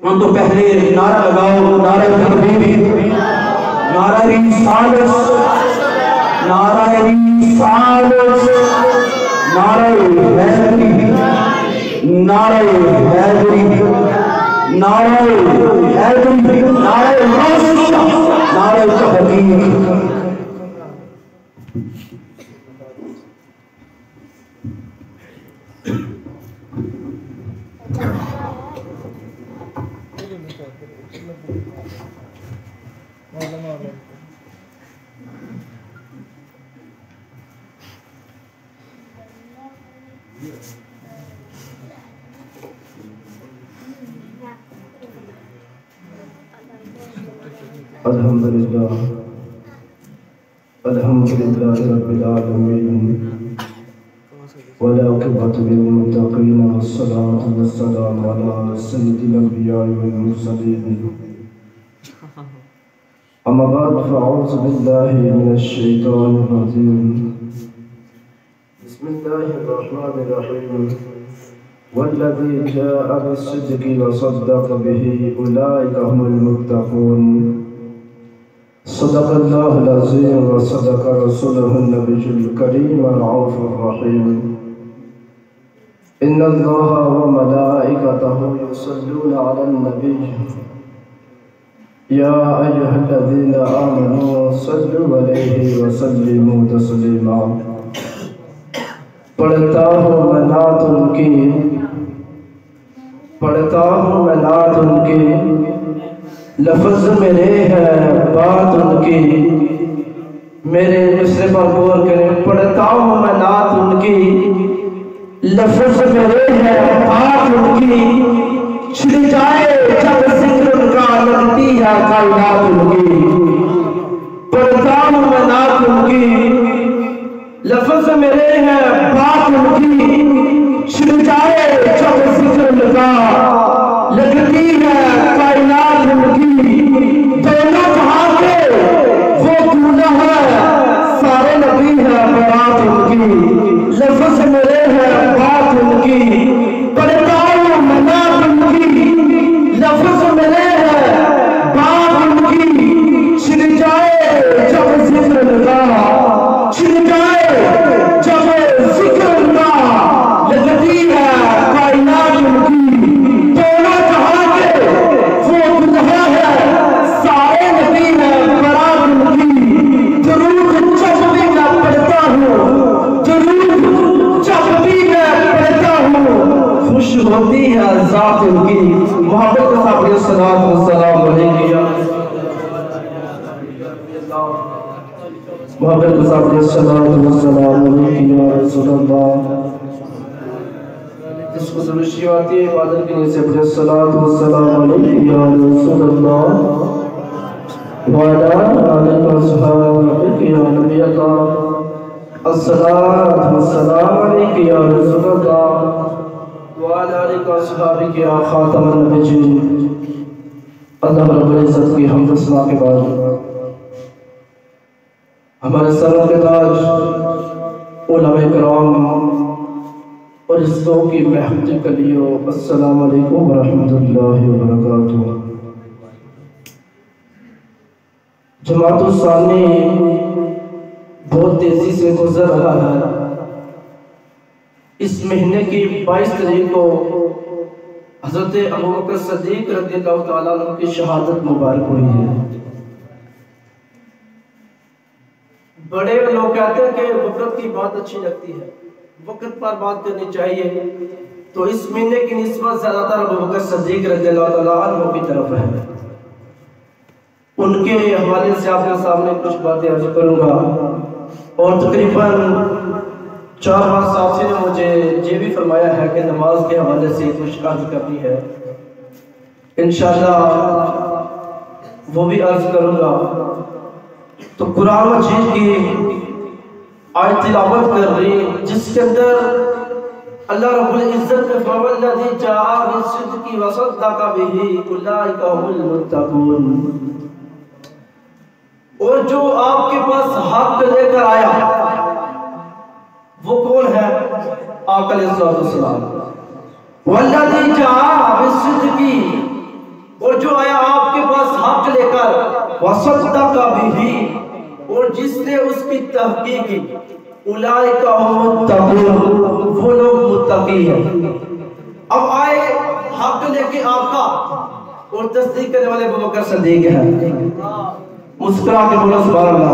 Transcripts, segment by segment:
हम तो पहले नारा लगाओ, नारा तकबीर, नारा रिसालत, नारा रिसालत, नारा हैदरी, नारा हैदरी, नारा हैदरी, नारा रोशनी, नारा तकबीर। अल्हम्दुलिल्लाह अल्हम्दुलिल्लाह रब्बिल आलमीन वला अक़िबतु लिल मुत्तक़ीन वस्सलातु वस्सलामु अला सय्यिदिल अंबिया वल मुरसलीन अम्मा बाद फ़अऊज़ु बिल्लाहि मिनश शैतानिर रजीम बिस्मिल्लाहिर रहमानिर रहीम वल्लज़ी जाअ बिस्सिद्क़ि वसद्दक़ बिही उलाइका हुमुल मुत्तक़ून सदक़ल्लाहुल अज़ीम व सदक़ रसूलुहुन नबियुल करीम रऊफ़ुर रहीम इन्नल्लाहा व मलाइकतहु युसल्लूना अलन नबी या अय्युहल्लज़ीना आमनू सल्लु अलैहि व सल्लिमू तस्लीमा। पढ़ता हूँ मैं नात उनकी, पढ़ता हूँ मैं नात उनकी, लफ्ज़ मेरे हैं बात उनकी। मेरे मिसरे पर गौर करें, पढ़ता हूँ मैं नात उनकी, लफ्ज़ मेरे हैं बात उनकी। छिड़ जाए जब जिक्र उनका, लगती है कायनात उनकी। पढ़ता हूँ मैं नात उनकी, लफ्ज़ मेरे हैं बात उनकी। छिड़ जाए जब जिक्र उनका, लगती है कायनात उनकी। दोनों जहां के वो दूल्हा है, सारे नबी है बारात उनकी। लफ्ज़ मेरे हैं बात उनकी, पढ़ता हूँ मैं नात उनकी, लफ्ज़ मेरे हैं बात उनकी। छिड़ जाए जब जिक्र उनका, छिड़ जाए जब जिक्र उनका, लगती है कायनात उनकी। दोनों जहां के वो दुल्हा है, सारे नबी है बारात उनकी। दुरूद जब भी मैं पढ़ता हूँ, दुरूद जब भी मैं पढ़ता हूँ, खुश होती है ज़ात उनकी। मोहब्बत के साथ ये सलात व सलाम अलैका, मोहब्बत के साथ ये सलात व सलाम अलैका या रसूलल्लाह। जिसको दुरुस्ती आती है इबादत के लिए से बड़े सलात व सलाम अलैका या रसूलल्लाह व अला आलिहि व सहाबिहि या नबी अल्लाह। अस्सलातु व सलाम अलैका या रसूलल्लाह व अला आलिहि व सहाबिहि या खातमुन नबिय्यीन। अल्लाह रब्बुल इज्जत की हम्द सना के बाद हमारे सरों के ताज उलमाए किराम और इस दो की महफिल के लिए अस्सलाम वालेकुम व रहमतुल्लाहि व बरकातुहू। जमातुल सानी बहुत तेजी से गुजर रहा है। इस महीने की 22 तारीख को हज़रत अबू बकर सिद्दीक़ रज़ियल्लाहु तआला अन्हु की शहादत मुबारक हुई है। बड़े लोग कहते हैं कि वक़्त की बात अच्छी लगती है, वक़्त पर बात करनी चाहिए, तो इस महीने की निस्बत ज़्यादातर अबू बकर सिद्दीक़ रज़ियल्लाहु तआला अन्हु की तरफ है। उनके हवाले से आपके सामने कुछ बातें अर्ज करूँगा और तकरीबन 4-5 साथी ने मुझे ये भी फरमाया है कि नमाज के हवाले से कुछ अर्ज करनी है। इंशाअल्लाह वो भी अर्ज करूँगा। तो कुरान मजीद की आयत तिलावत कर रही जिसके अंदर अल्लाह रब्बुल इज्जत ने फरमाया जाआ बिस्सिद्क़ि व सद्दक़ बिही उलाइका हुमुल मुत्तक़ून। और जो आपके पास हक लेकर आया वो कौन है? आका अलैहिस्सलाम। वल्लज़ी जाआ बिस्सिद्क़ि वसद्दक़ बिही, और जिसने उसकी तहकीक की, उलाइका हुमुत्तक़ून, वो लोग मुत्तकी हैं। अब आए हक लेके आका और तस्दीक करने वाले अबू बकर सिद्दीक हैं। मुस्कुरा के बोलो सुभान अल्लाह।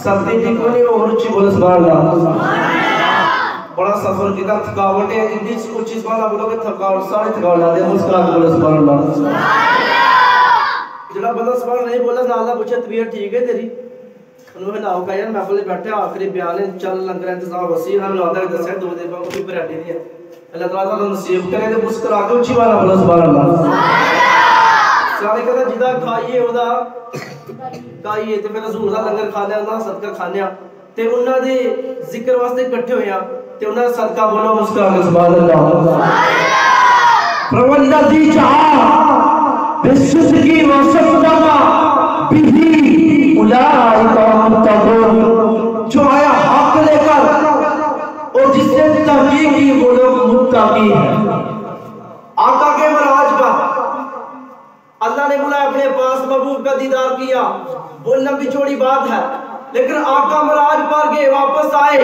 सर्दी ठीक होनी और ऊंची बोलो सुभान अल्लाह। बड़ा सफर कितना थकावट है, इंदी कुछ चीज वाला बोलोगे थकावट सारी थकावट ला दे। मुस्कुरा के बोलो सुभान अल्लाह। जड़ा बंदा सुभान नहीं बोला ना अल्लाह पूछे तबीयत ठीक है तेरी, उन्होंने ना कहा यार महफिल बैठे आखिरी बयान है चल लंगर इंतजाम वसी हम लादा के दसे दो दिन बाद कोई परेशानी नहीं है। अल्लाह ताला ताला नसीब करे तो मुस्कुरा के ऊंची वाला बोलो सुभान अल्लाह। सारे कहता जिदा खाइए ओदा खाइए ते फिर हजूर दा लंगर खाने दा सदका खाने ते उन्हां दे जिक्र वास्ते इकट्ठे होया ते उन्हां दा सदका बोलो मुस्कुरा के सुभान अल्लाह। प्रवल्लजी जहां बिसुदकी वसफ़ा बिही उलाइका मुत्तक़ून, जो आया हक लेकर और जिसने तहकीक की वो लोग मुत्तकी हैं। आका के मराज पर अल्लाह ने बुलाया अपने पास, महबूब का दीदार किया, वो लंबी चौड़ी बात है, लेकिन आका मराज पर गए वापस आए।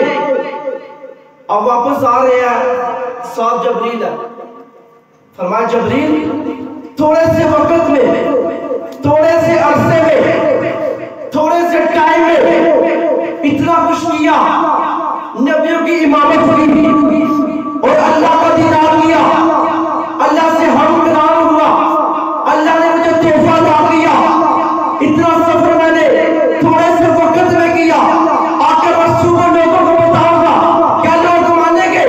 अब वापस आ रहे हैं, साथ जबरील है। फरमाया जबरील थोड़े से वक्त में, थोड़े से अरसे में, थोड़े से टाइम में इतना कुछ किया, नबियों की इमामत की और अल्लाह का दीदार किया, अल्लाह से हमकलाम हुआ, अल्लाह ने मुझे तोहफा अता किया। इतना सफर मैंने थोड़े से वक्त में किया, आकर मैं सुबह लोगों को बताऊंगा, क्या लोग मानेंगे?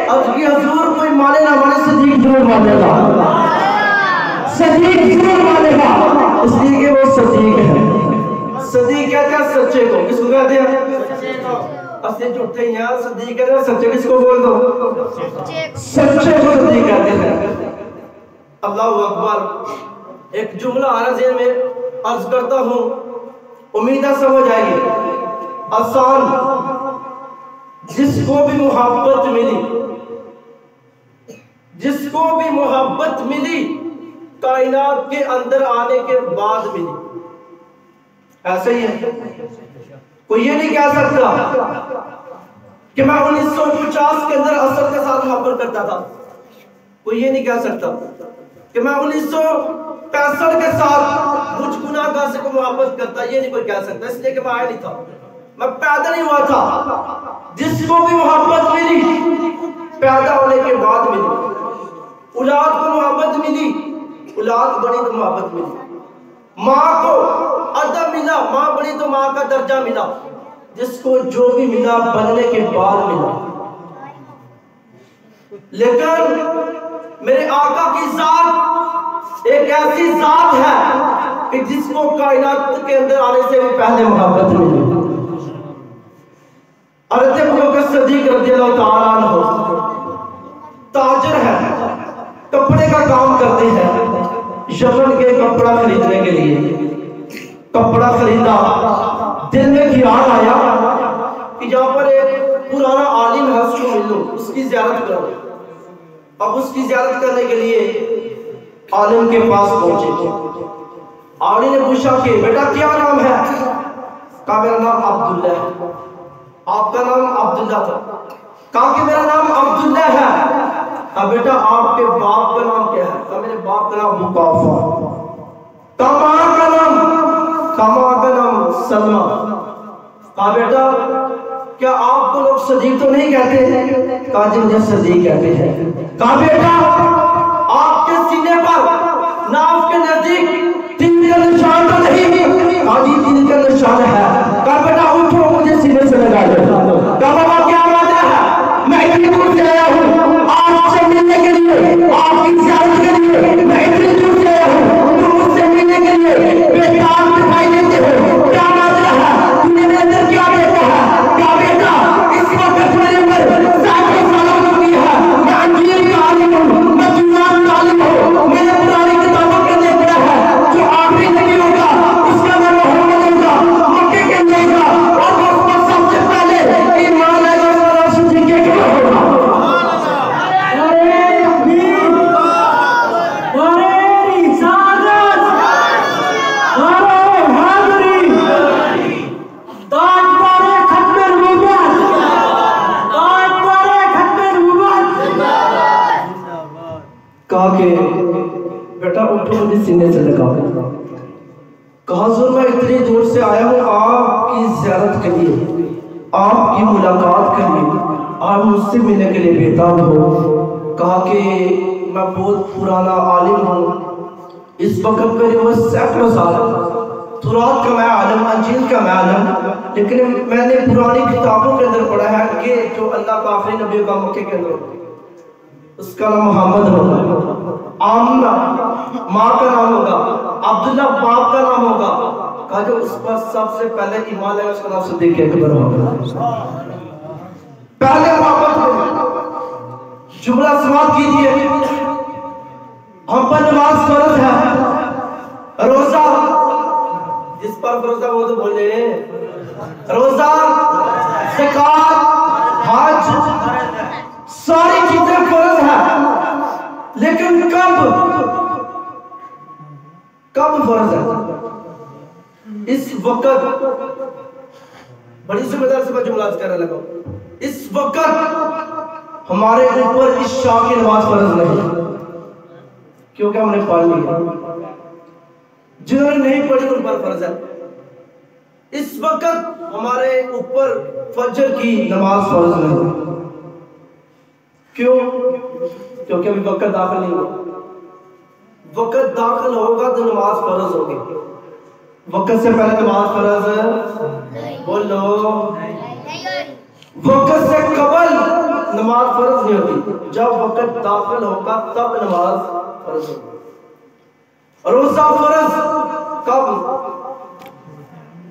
अब ये हजूर कोई माने ना माने, सदीक जरूर मानेगा, सदीक जरूर मानेगा, इसलिए कि वो सदीक है। सदीक कहते हैं सच्चे को, किसको कहते हैं? असली झूठे ही हैं। सदीक कहते हैं सच्चे, किसको बोल दो? सच्चे को सदीक कहते हैं। अल्लाहु अकबर। एक जुमला आ रहा है ज़हन में, अर्ज करता हूँ, उम्मीद है समझ आएगी। आसान, जिसको भी मोहब्बत मिली, जिसको भी मोहब्बत मिली कायनात के अंदर आने के बाद मिली। ऐसे ही है, कोई ये नहीं कह सकता कि मैं 1950 के अंदर असद के साथ मोहब्बत करता था। कोई ये नहीं कह सकता कि मैं 1965 के साथ मुझ गुनाहगार से को मोहब्बत करता। ये नहीं कोई कह सकता, इसलिए कि मैं आया नहीं था, मैं पैदा नहीं हुआ था। जिसको भी मोहब्बत मिली पैदा होने के बाद मिली। औलाद को मोहब्बत मिली, औलाद बनी तो मोहब्बत मिली। माँ को अदब मिला, माँ बनी तो माँ का दर्जा मिला। जिसको जो भी मिला बनने के बाद मिला। लेकिन मेरे आका की जात एक ऐसी जात है कि जिसको कायनात के अंदर आने से भी पहले मोहब्बत मिली। हज़रत अबू बकर सिद्दीक रज़ियल्लाहु ताला अन्हु ताजर है, कपड़े का काम करते हैं। यमन के कपड़ा खरीदने के लिए कपड़ा खरीदा, दिल में ख्याल आया कि जहाँ पर एक पुराना आलिम है उसको मिल लो, उसकी ज़ियारत करो। अब उसकी ज़ियारत करने के लिए आलिम के पास पहुंचे। आलिम ने पूछा कि बेटा क्या नाम है? कहा मेरा नाम अब्दुल्ला है। आपका नाम अब्दुल्ला था? कहा कि मेरा नाम अब्दुल्ला है। कहा बेटा आपके बाप का नाम क्या है? कहा मेरे बाप का नाम बुकाफा। कहा मां का नाम? कहा मां का नाम सलमा। कहा बेटा क्या आपको लोग सदीक तो नहीं कहते? कहा जी मुझे सदीक कहते हैं। कहा बेटा आपके सीने पर नाफ के नजदीक तीर का निशान तो नहीं? कहा जी तीर का निशान है। कहा बेटा उठो मुझे सीने से लगा दो। कहा बाबा क्या वजह है? मैं इतनी दूर से आया हूँ आपसे मिलने के लिए, आपकी ज़ियारत के लिए। मैं इतनी दूर से आया हूँ, तुम मुझसे मिलने के लिए बेकार दिखाई देते हो। क्या वजह है? तूने मेरे अंदर क्या देखा है? क्या बेटा इस वक्त मेरे अंदर सैकड़ों सालों की है, मैं अंजीर का आलिम हूँ, मैं कहा कि बेटा उठो, मुझे सीने से लगाओ। कहा हुजूर मैं इतनी दूर से आया हूँ आपकी ज़ियारत के लिए, आपकी मुलाकात के लिए, आप मुझसे मिलने के लिए बेताब हो। कहा कि मैं बहुत पुराना आलिम हूँ, इस वक्त मेरी उम्र सैकड़ों साल, तुरात का मैं आलम, अंजील का मैं आलम, लेकिन मैंने पुरानी किताबों के अंदर पढ़ा है कि जो अल्लाह का आखिरी नबी का मक्के के अंदर उसका नाम मोहम्मद होगा, आमना माँ का नाम होगा, अब्दुल्ला बाप का नाम होगा। कहा जो उस पर सबसे पहले ईमान है उसका नाम सिद्दीक़ अकबर होगा। पहले मोहब्बत जुमला समाप्त कीजिए। हम पर नमाज फर्ज है, रोजा जिस पर फर्ज है वो तो बोले, रोजा, ज़कात, हज, सारी चीजें फर्ज है, लेकिन कब फर्ज है? इस वक्त बड़ी जिम्मेदारी से मैं जुमला करने लगा, इस वक्त हमारे ऊपर इशा की नमाज फर्ज नहीं, क्योंकि हमने पढ़ लिया। जिन्होंने नहीं पढ़ी उन पर फर्ज है। इस वक्त हमारे ऊपर फजर की नमाज फर्ज नहीं। क्यों? क्योंकि अभी वक्त दाखिल नहीं हुआ। वक्त दाखिल होगा तो नमाज फर्ज होगी। वक्त से पहले नमाज फर्ज है, बोलो। वक्त से कबल नमाज फर्ज नहीं होती, जब वक्त दाखिल होगा तब नमाज फर्ज होगी। रोजा फर्ज कब?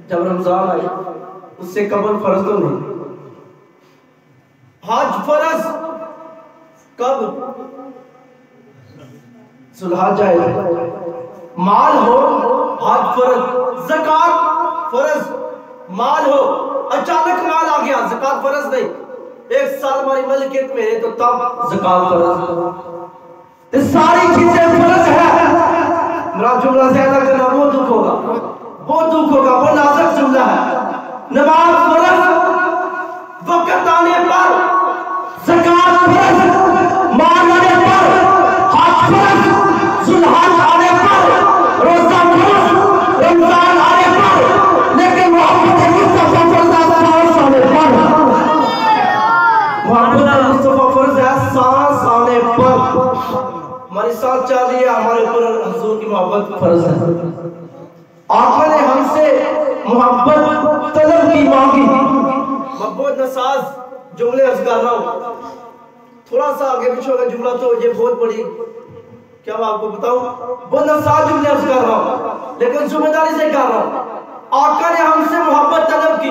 जब रमजान आए, उससे कबल फर्ज तो नहीं। हज फर्ज कब? सुलहज आए, माल हो, हज फर्ज। ज़कात फर्ज, माल हो, अचानक माल आ गया, ज़कात फर्ज नहीं। एक साल हमारी मलकियत में है तो तब ज़कात फर्ज। ये सारी चीजें फर्ज है। मेरा जुमला ज्यादा करना वो दुख होगा, वो दुख होगा, वो नाजुक जुमला है। नमाज फर्ज, वक्त आने पर ज़कात फर्ज, माल आने पर हज फर्ज, सुलहज आने पर रोजा फर्ज, रमजान आने पर, लेकिन मोहम्मद मुस्तफा फर्ज आने पर, मोहम्मद मुस्तफा फर्ज है सांस आने पर। हमारी सांस चल रही है, हमारे ऊपर हुजूर की मोहब्बत फर्ज है। आका ने हमसे मोहब्बत तलब की मांगी। मोहब्बत नसाज जुमले अर्ज कर रहा हूँ, थोड़ा सा आगे पीछे होगा जुमला तो ये बहुत बड़ी, क्या मैं आपको बताऊं, बहुत नसाज जुमले अर्ज कर रहा हूँ, लेकिन जिम्मेदारी से कर रहा हूँ। आका ने हमसे मोहब्बत तलब की।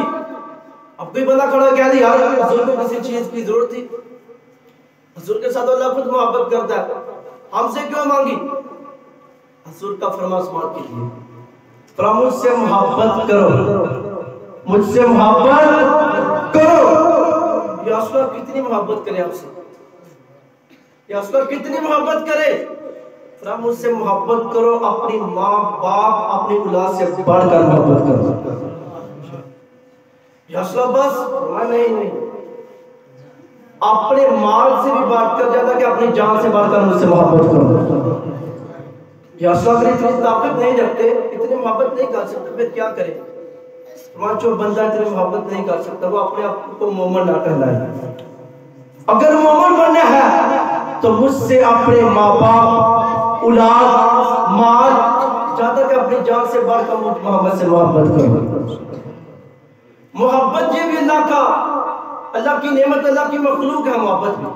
अब कोई बंदा खड़ा कह दिया यार हुजूर को किसी चीज की जरूरत थी, हुजूर के साथ अल्लाह खुद मोहब्बत करता है, हमसे क्यों मांगी? हुजूर का फरमान समाप्त कीजिए, मुझसे मोहब्बत करो, मुझसे मोहब्बत करो। या रसूल कितनी मोहब्बत करे आपसे, या रसूल कितनी मोहब्बत करे? मुझसे मोहब्बत करो, अपनी माँ बाप अपनी औलाद से बढ़कर मोहब्बत करो। या रसूल बस नहीं, अपने माल से भी बढ़कर ज्यादा कि अपनी जान से बढ़कर मुझसे मोहब्बत करो। या अगर इतनी ताकत नहीं रखते, इतनी मोहब्बत नहीं कर सकते, फिर क्या करें? जो बंदा इतनी मोहब्बत नहीं कर सकता वो अपने आप को मोमिन ना कहलाए। अगर मोमिन बनना है तो मुझसे अपने माँ बाप, औलाद, माल ज्यादा कि अपनी जान से बढ़कर मुझ मोहब्बत से मोहब्बत करो। मोहब्बत ये भी अल्लाह का, अल्लाह की नेमत, अल्लाह की मखलूक है। मोहब्बत में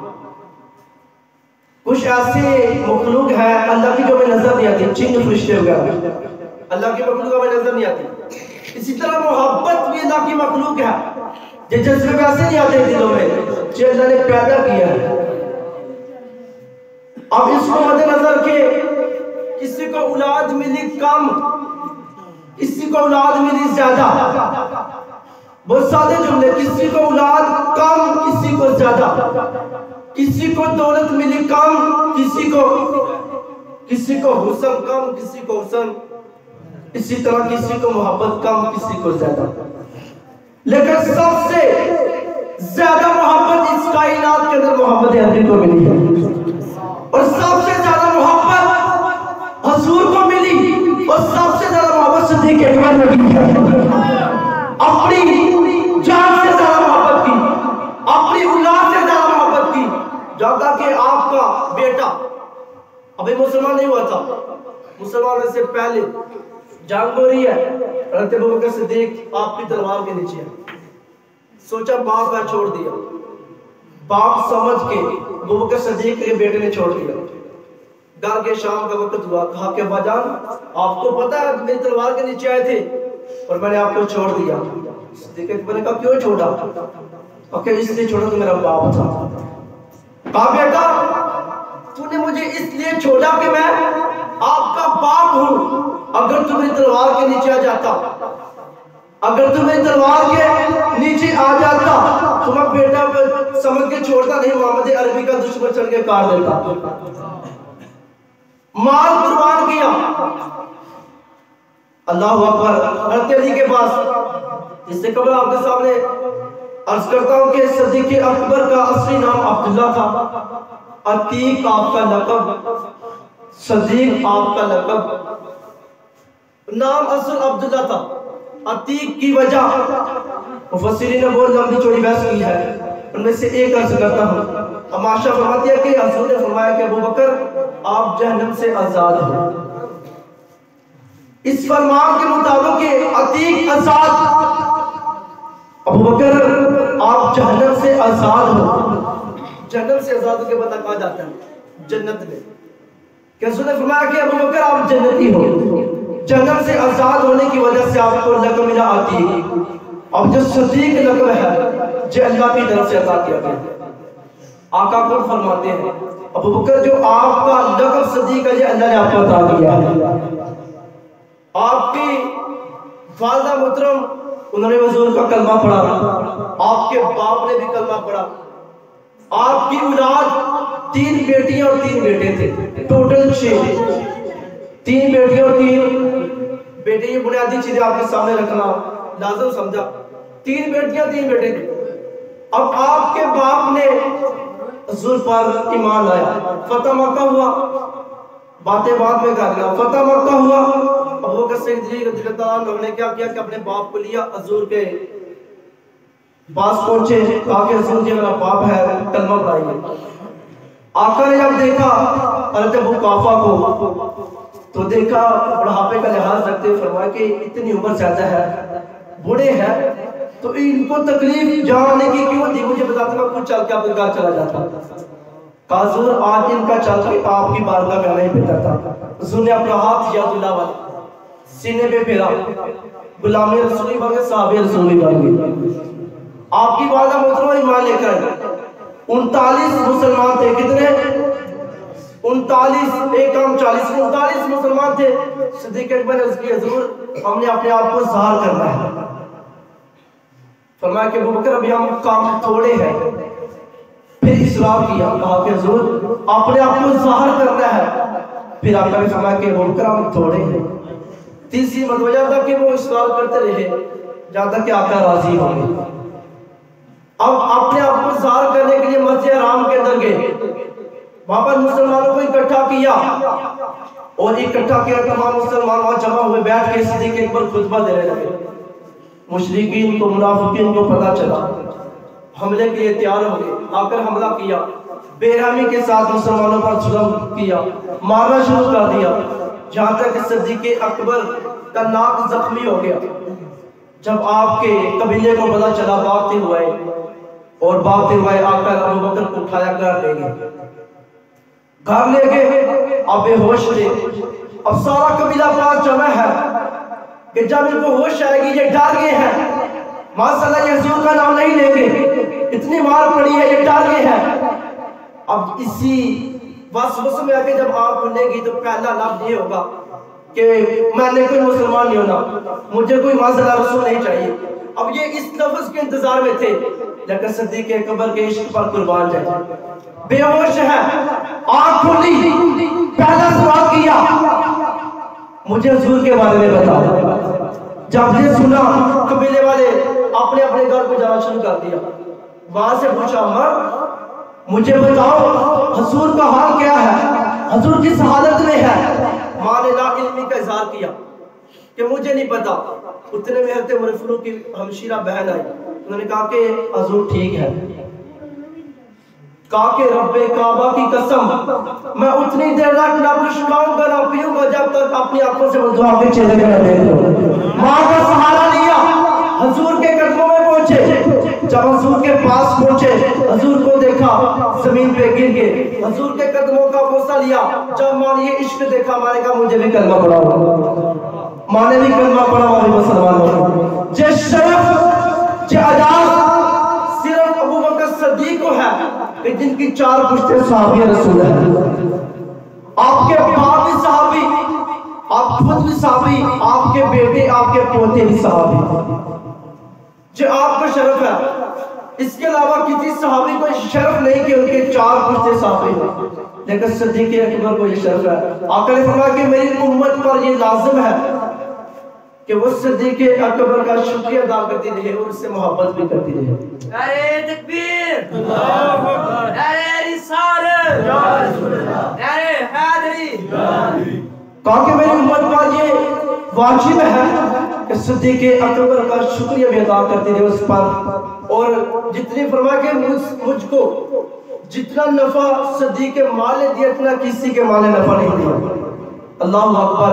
कुछ ऐसे मखलूक है अल्लाह की जो हमें नजर नहीं आती, जिन्न फरिश्ते वगैरह अल्लाह की मखलूक हमें नजर नहीं आती। इसी तरह मोहब्बत भी अल्लाह की मखलूक है, जो जज्बे वैसे नहीं आते दिलों में, जो अल्लाह ने पैदा किया है। अब इसको मद्देनजर के किसी को औलाद मिली कम, किसी को औलाद मिली ज्यादा, बहुत सादे जुमले, किसी को औलाद कम, किसी को ज्यादा, किसी को दौलत मिली कम, किसी को हुस्न कम, किसी को हुस्न, इसी तरह किसी को मोहब्बत कम, किसी को ज्यादा। लेकिन सबसे ज्यादा मोहब्बत इस कायनात के अंदर मोहब्बत अली को मिली है। और सबसे ज्यादा मोहब्बत हुजूर को मिली और सबसे ज्यादा मोहब्बत सिद्दीक़ अकबर ने की है। अपनी जान से ज्यादा मोहब्बत की, अपनी औलाद से ज्यादा मोहब्बत की। जब तक कि आपका बेटा अभी मुसलमान नहीं हुआ था, मुसलमान होने से पहले जंग हो रही है, हज़रत अबू बकर सिद्दीक़ आपकी तलवार के नीचे है। सोचा बाप का छोड़ दिया, बाप समझ के अबू बकर सिद्दीक़ के बेटे ने छोड़ दिया। घर के शाम का वक्त हुआ, कहा कि अब्बाजान आपको पता है मेरी तलवार के नीचे आए थे और मैंने आपको छोड़ दिया। सिद्दीक़ अकबर ने कहा क्यों छोड़ा? ओके इसलिए छोड़ा तो मेरा बाप था। कहा बेटा तूने मुझे इसलिए छोड़ा कि मैं आपका बाप हूं। अगर तू मेरी तलवार के नीचे आ जाता, अगर तू मेरी तलवार के नीचे आ जाता तो मैं बेटा समझ के छोड़ता नहीं, मोहम्मद अरबी का दुश्मन चढ़ के काट देता। माल कुर्बान किया। अल्लाह अकबर। हज़रत अली के पास इससे कबल आपके सामने अर्ज करता हूं कि सिद्दीक़ अकबर का असली नाम अब्दुल्ला था, अतीक आपका लक़ब, सिद्दीक़ आपका लक़ब। नाम असल अब्दुल्ला था, अतीक की वजह मुफस्सिरीन ने बहुत लंबी चौड़ी बहस की है, उनमें से एक अर्ज करता हूं। अमाशा फरमाती है कि हज़ूर ने फरमाया कि अबू बकर आप जहन्नम से आजाद हो। इस फरमान के मुताबिक अतीक आजाद, अबू बकर आप जहन्नम से आजाद हो। जन्नत से आजाद के बता कहा जाता है जन्नत में। कैसे ने फरमाया कि अबू बकर आप जन्नती हो, जन्नत से आजाद होने की वजह से आपको लक़ब मिला अतीक। और जो सिद्दीक़ लक़ब है जो अल्लाह की तरफ से अता किया गया। आका खुद फरमाते हैं अबू बकर जो आपका लक़ब सिद्दीक़ है अल्लाह ने आपको अता किया है। आपकी वालिदा मुहतरम उन्होंने हुजूर का कलमा पढ़ा, आपके बाप ने भी कलमा पढ़ा। आपकी औलाद 3 बेटियां और 3 बेटे थे, टोटल 6। 3 बेटियां और 3 बेटे, ये बुनियादी चीजें आपके सामने रखना लाजम समझा। 3 बेटियां 3 बेटे थे। अब आपके बाप ने हुजूर पर ईमान लाया, फतह मक्का हुआ, बातें बाद में कर लिया, फतह मक्का हुआ। अबू बकर सिद्दीक़ रज़ियल्लाहु अन्हु ने क्या किया कि अपने बाप को लिया, हुजूर के पास पहुंचे, कहा कि हुजूर जी मेरा बाप है, कलमा पढ़ाइए। आका ने जब देखा हज़रत अबू काफा को तो देखा बुढ़ापे का लिहाज रखते हुए फरमाया कि इतनी उम्र ज्यादा है, बूढ़े हैं, तो इनको तकलीफ जाने की क्यों थी? मुझे बताते मैं खुद चल के आपके घर चला जाता। हुजूर आज इनका चल के आपकी बारगाह में नहीं बेहतर था। हुजूर ने अपना हाथ यादुल्लाह वाला सीने पे फेरा, गुलामी रसूली बन गए, साहबे रसूली बन गए। आपकी वालिदा मोहतरमा ईमान लेकर आई। 39 मुसलमान थे। कितने? 39, एक काम 40, 39 मुसलमान थे। सिद्दीक़ अकबर ने उसकी हुजूर हमने अपने आप को ज़ाहिर करना है। फरमाया कि अबू बकर अभी हम काम थोड़े हैं। फिर इसरार किया, कहा कि हुजूर अपने आप को ज़ाहिर करना है। फिर आका ने फरमाया कि अबू बकर हम थोड़े हैं। तीसरी मतवजह था कि वो इसरार करते रहे जहाँ तक कि आका राजी हो गए। अब अपने आप को ज़ाहिर करने के लिए मस्जिद हराम के अंदर गए, वहां पर मुसलमानों को इकट्ठा किया और इकट्ठा किया तमाम मुसलमान वहां जमा हुए, बैठ के सिद्दीक़ अकबर खुतबा देने लगे। मुशरिकीन को, मुनाफिकीन को पता चला, हमले के लिए तैयार हो गए, आकर हमला किया, बेरहमी के साथ मुसलमानों पर जुल्म किया, मारना शुरू कर दिया, जहां तक सिद्दीक़ अकबर का नाक जख्मी हो गया। जब आपके कबीले को पता चला, भागते हुए आकर अबू बकर को उठाया घर ले गए। घर ले गए, अब बेहोश थे। अब सारा कबीला पास जमा है कि जब इनको होश आएगी ये डर गए हैं, माशाअल्लाह ये हुजूर का नाम नहीं लेंगे, इतनी मार पड़ी है, ये डर गए हैं। अब इसी वसवसे में आके जब आँख खुलेगी तो पहला लफ्ज़ ये होगा कि मैंने कोई मुसलमान नहीं होना, मुझे कोई माज़िला रसूल नहीं चाहिए। अब ये इस लफ्ज़ के इंतजार में थे, लेकिन सिद्दीक़ अकबर के इश्क पर कुर्बान जाए, बेहोश है, आँख खुली, पहला सवाल किया मुझे हुजूर के बारे में बताओ। जब ये सुना कबीले वाले अपने अपने घर को जाना शुरू कर दिया। वहां से पूछा, मर मुझे बताओ हुजूर का हाल क्या है, हुजूर किस हालत में है। माँ ने ना इल्मी का इजहार किया कि मुझे नहीं पता। उतने में हज़रत उमर फारूक की हमशीरा बहन आई, उन्होंने कहा कि हुजूर ठीक है। कहा कि रब्बे काबा की कसम मैं उतनी देर तक ना कुछ खाऊंगा ना पीऊंगा जब तक अपनी आंखों से मुझे आपके चेहरे को न देख लूं। माँ का सहारा लिया, हुजूर के कदमों में पहुंचे। जब हुजूर के पास पहुंचे, हुजूर को देखा जमीन पे गिर के, हुजूर के कदमों का बोसा लिया। जब माँ ने ये इश्क देखा, माँ ने कहा मुझे भी कलमा पढ़ा हुआ। माँ ने भी कलमा पढ़ा हुआ मुसलमान हो। जे शरफ जे अजाज सिर्फ अबू बकर सिद्दीक को है कि जिनकी 4 पुश्ते सहाबी रसूल है। आपके बाप भी सहाबी, आप खुद भी सहाबी, आपके बेटे आपके पोते भी सहाबी। जो आपका शरफ है, इसके अलावा किसी सहाबी को शरफ नहीं कि उनके 4 पुश्ते सहाबी हैं, लेकिन सिद्दीक अकबर को ये शरफ है। आका ने फरमाया कि मेरी उम्मत पर ये लाजिम है कि वो सिद्दीक अकबर का शुक्रिया अदा करती रहे और उससे मोहब्बत भी करती रहे। नारे तकबीर, अल्लाहू अकबर, नारे रिसालत, या रसूल अल्लाह, नारे हैदरी। कहा कि मेरी उम्मत पर ये वाजिब है कि सिद्दीक अकबर का शुक्रिया भी अदा करती रहे उस पर। और जितनी फरमा के मुझको जितना नफा सिद्दीक माल ने दिया, इतना किसी के माल ने नफा नहीं दिया। अल्लाहू अकबर।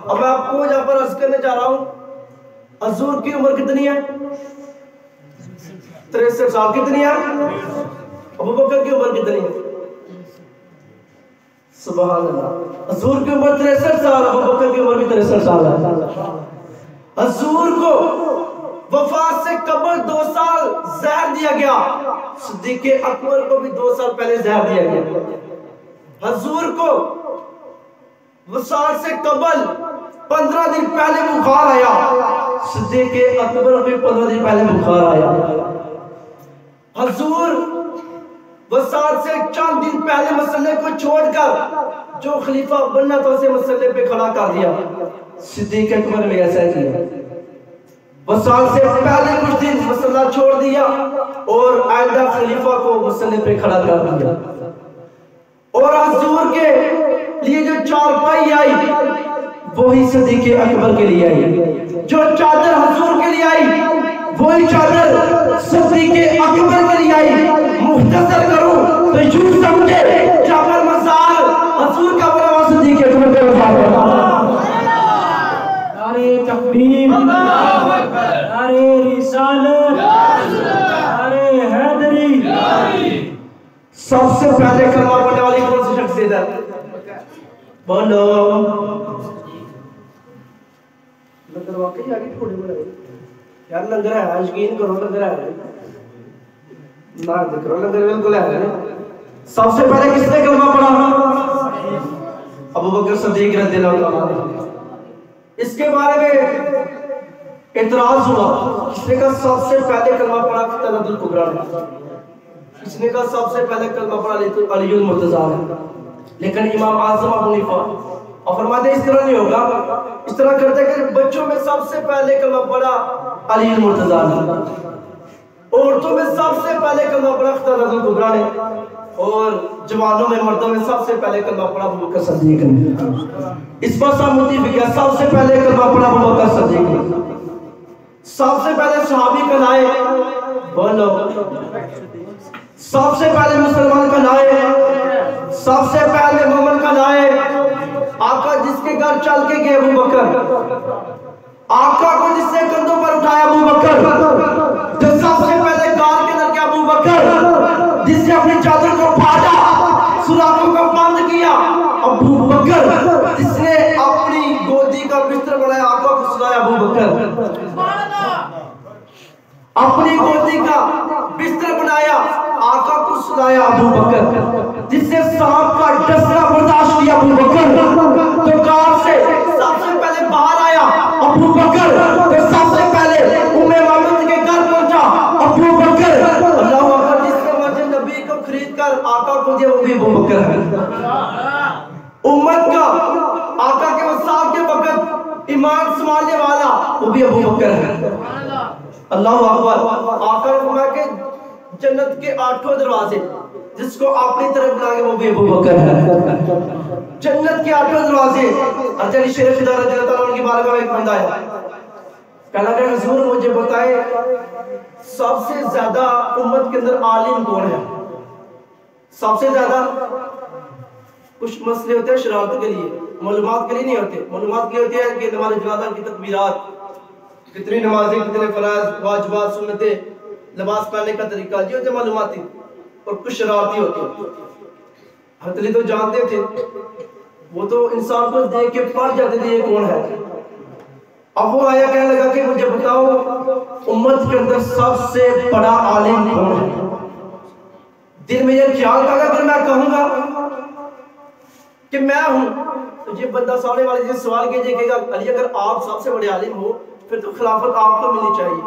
अब मैं आपको यहाँ पर अर्ज करने जा रहा हूँ, हुजूर की उम्र कितनी है? 63 साल। कितनी है? अबू बकर की उम्र कितनी है? सुभान अल्लाह। हुजूर की उम्र 63 साल, अबू बकर की उम्र भी 63 साल है। हुजूर को वफात से कबल 2 साल जहर दिया गया, सिद्दीक अकबर को भी 2 साल पहले जहर दिया गया। हुजूर को वसाल से कबल 15 दिन पहले बुखार आया, सिद्दीक अकबर को 15 दिन पहले बुखार आया। हुजूर वसाल से चंद दिन पहले मसले को छोड़कर जो खलीफा बनना था उसे मसले पे खड़ा कर दिया। सिद्दीक अकबर ने ऐसा किया, वसाल से पहले कुछ दिन मसला छोड़ दिया और आइंदा खलीफा को मसले पे खड़ा कर दिया। और हुजूर के लिए जो चारपाई आई वही सिद्दीक अकबर के लिए आई, जो चादर हुजूर के लिए आई वही चादर सिद्दीक अकबर के लिए आई। मुख्तसर करूं तो यूं समझे जाफर मसाल हुजूर का बड़ा सिद्दीक अकबर का वफात। नारे तकबीर, अल्लाहू अकबर, नारे रिसालत, नारे हैदरी। सबसे पहले कलमा पढ़ने वाली कौन सी शख्सियत है? बोलो। लंगर वाकई आगे थोड़े बड़े यार, लंगर है, यकीन करो लंगर है ना, करो लंगर बिल्कुल है। सबसे पहले किसने कलमा पढ़ा? अबू बकर सिद्दीक रज़ियल्लाहु अन्हु। इसके बारे में इतराज हुआ, किसने कहा सबसे पहले कलमा पढ़ा तनदुल कुबरा ने, किसने कहा सबसे पहले कलमा पढ़ा अलीउल मुर्तज़ा ने। लेकिन इमाम आज़म अबू हनीफा और फरमाते इस तरह नहीं होगा, इस तरह करते कि बच्चों में सबसे पहले कलमा पढ़ा अलीउल मुर्तज़ा ने, औरतों में सबसे पहले कलमा पढ़ा तनदुल कुबरा ने, और जवानों में मर्दों में सबसे पहले कलमा पढ़ा अबू बकर सिद्दीक ने। इस पर सब मुत्तफ़िक़ है, सबसे पहले कलमा पढ़ा अबू बकर सिद्दीक ने। सबसे पहले सहाबी कहलाए, बोलो। सबसे पहले मुसलमान कहलाए, सबसे पहले मोमिन कहलाए। आका जिसके घर चल के गए अबू बकर, आका को जिसने कंधों पर उठाया अबू बकर, जो सबसे पहले गार के अंदर गया अबू बकर, जिसने अपनी चादर को फाड़ा, सुराखों को बंद किया अबू बकर, जिसने अपनी गोदी का बिस्तर बनाया आका को सुलाया अबू बकर, अपनी गोदी का बिस्तर बनाया आका को सुलाया अबू बकर, जिसने सांप का डसना बर्दाश्त किया अबू बकर, तो कार से सबसे पहले बाहर आया अबू बकर, तो सबसे पहले उम्मे मामूद के घर पहुंचा अबू बकर। अल्लाहू अकबर। जिसने मस्जिद नबी को खरीद कर आका को दिया वो भी अबू बकर है। उम्मत का आका के वसाल के वक्त ईमान संभालने वाला वो भी अबू बकर है। अल्लाहू अकबर। आका ने फरमाया कि जन्नत के 8 दरवाजे जिसको अपनी तरफ बुलाएंगे वो भी अबू बकर है। जन्नत के 8 दरवाजे। अजली शेर खुदा रज़ियल्लाहु ताला उनकी बारगाह में एक बंदा आया, कहने लगा हुजूर मुझे बताए सबसे ज्यादा उम्मत के अंदर आलिम कौन है? सबसे ज्यादा कुछ मसले होते हैं शरारत के लिए, मालूमात के लिए नहीं होते। मालूमात के लिए होती है कि नमाज जनाजा की तकबीरात, कितनी नमाजें, कितने फराज वाजिबात सुन्नतें, लिबास पहनने का तरीका, ये होते मालूमाती। और कुछ शरारती होती है। हज़रत अली तो जानते थे, वो तो इंसान को देख के पढ़ जाते थे ये कौन है। अब वो आया कहने लगा कि मुझे बताओ उम्मत के अंदर सबसे बड़ा आलिम कौन है? दिल में ये ख्याल था अगर मैं कहूंगा कि मैं हूं तो ये बंदा सामने वाले से सवाल कीजिएगा अली अगर आप सबसे बड़े आलिम हो फिर तो खिलाफत आपको मिलनी चाहिए।